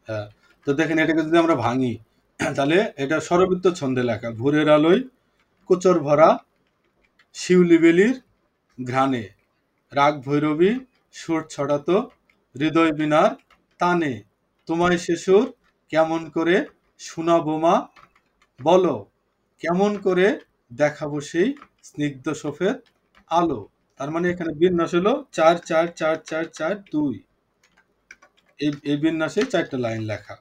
হ্যাঁ, তো দেখেন এটাকে যদি আমরা ভাঙি তাহলে এটা স্বরবৃত্ত ছন্দে লেখা। ভোরের আলোয় কোচর ভরা শিউলি বেলির ঘ্রাণে রাগ ভৈরবী সুর ছড়াতো হৃদয় বীণার তানে তোমায় সে সুর কেমন করে শোনাবো মা বলো কেমন করে দেখাবো সেই স্নিগ্ধ সফেদ আলো। তার মানে এখানে বিন্যাস হলো 4 4 4 4 4 2। এই বিন্যাসে 4টা লাইন লেখা।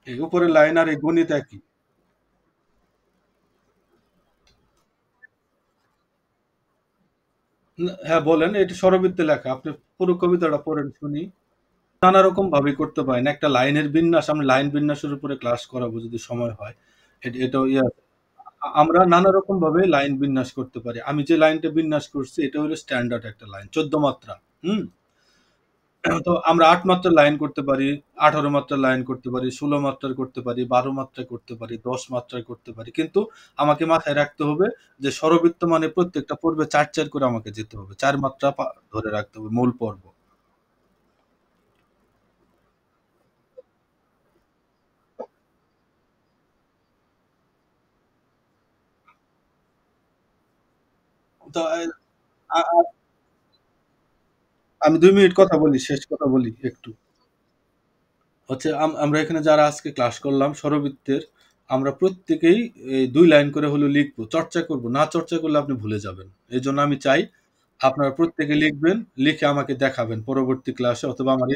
এই উপরের লাইন আর এই গণিত একই। হ্যাঁ বলেন, এটা স্বরবৃত্তে লেখা। আপনি পুরো কবিতাটা পড়েন শুনি। নানা রকম ভাবে করতে পারেন। একটা লাইনের বিন্যাস আমরা লাইন বিন্যাসের উপরে ক্লাস করাবো যদি সময় হয়। এটাও আমরা নানা রকম ভাবে লাইন বিন্যাস করতে পারি। আমি যে লাইনটা বিন্যাস করছি এটা হলো স্ট্যান্ডার্ড একটা লাইন 14 মাত্রা। হুম? তো আমরা 8 মাত্রার লাইন করতে পারি, 18 মাত্রার লাইন করতে পারি, 16 মাত্রার করতে পারি, 12 মাত্রায় করতে পারি, 10 মাত্রায় করতে পারি। কিন্তু আমাকে মাথায় রাখতে হবে যে স্বরবৃত্ত মানে প্রত্যেকটা পর্বে 4 করে আমাকে যেতে হবে। 4 মাত্রা ধরে রাখতে হবে মূল পর্ব। তো আ আ আমি ২ মিনিট কথা বলি, শেষ কথা বলি একটু। হচ্ছে আমরা এখানে যারা আজকে ক্লাস করলাম স্বরবৃত্তের, আমরা প্রত্যেকেই ২ লাইন করে হলেও লিখব। চর্চা করব। না চর্চা করলে আপনি ভুলে যাবেন। এজন্য আমি চাই আপনারা প্রত্যেকে লিখবেন, লিখে আমাকে দেখাবেন পরবর্তী ক্লাসে অথবা আমার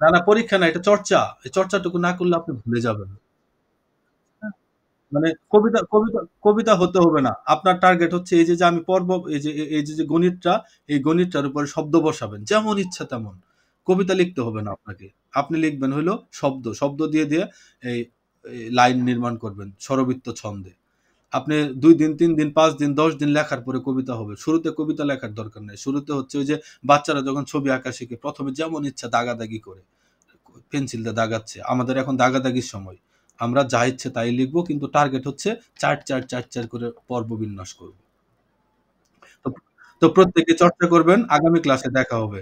না, না পরীক্ষা না, এটা চর্চা। এই চর্চাটুকু না করলে আপনি ভুলে যাবেন। হ্যাঁ? মানে কবিতা হতে হবে না। আপনার টার্গেট হচ্ছে এই যে আমি পড়ব এই যে গণিতটা, এই গণিতটার উপরে শব্দ বসাবেন। যেমন ইচ্ছা তেমন। কবিতা লিখতে হবে না আপনাকে। আপনি লিখবেন হইলো শব্দ। শব্দ দিয়ে এই লাইন নির্মাণ করবেন স্বরবৃত্ত ছন্দে। আপনি ২ দিন, ৩ দিন, ৫ দিন, ১০ দিন লেখার পরে কবিতা হবে। শুরুতে কবিতা লেখার দরকার নাই। শুরুতে হচ্ছে ওই যে বাচ্চারা যখন ছবি আঁকা শিখে ১ম এ যেমন ইচ্ছা দাগাদাগি করে। পেন্সিল দিয়ে দাগাচ্ছে। আমাদের এখন দাগাদাগির সময়। আমরা যা ইচ্ছে তাই লিখব কিন্তু টার্গেট হচ্ছে ৪ করে পর্ব বিন্যাস করব। তো তো প্রত্যেকে চর্চা করবেন। আগামী ক্লাসে দেখা হবে।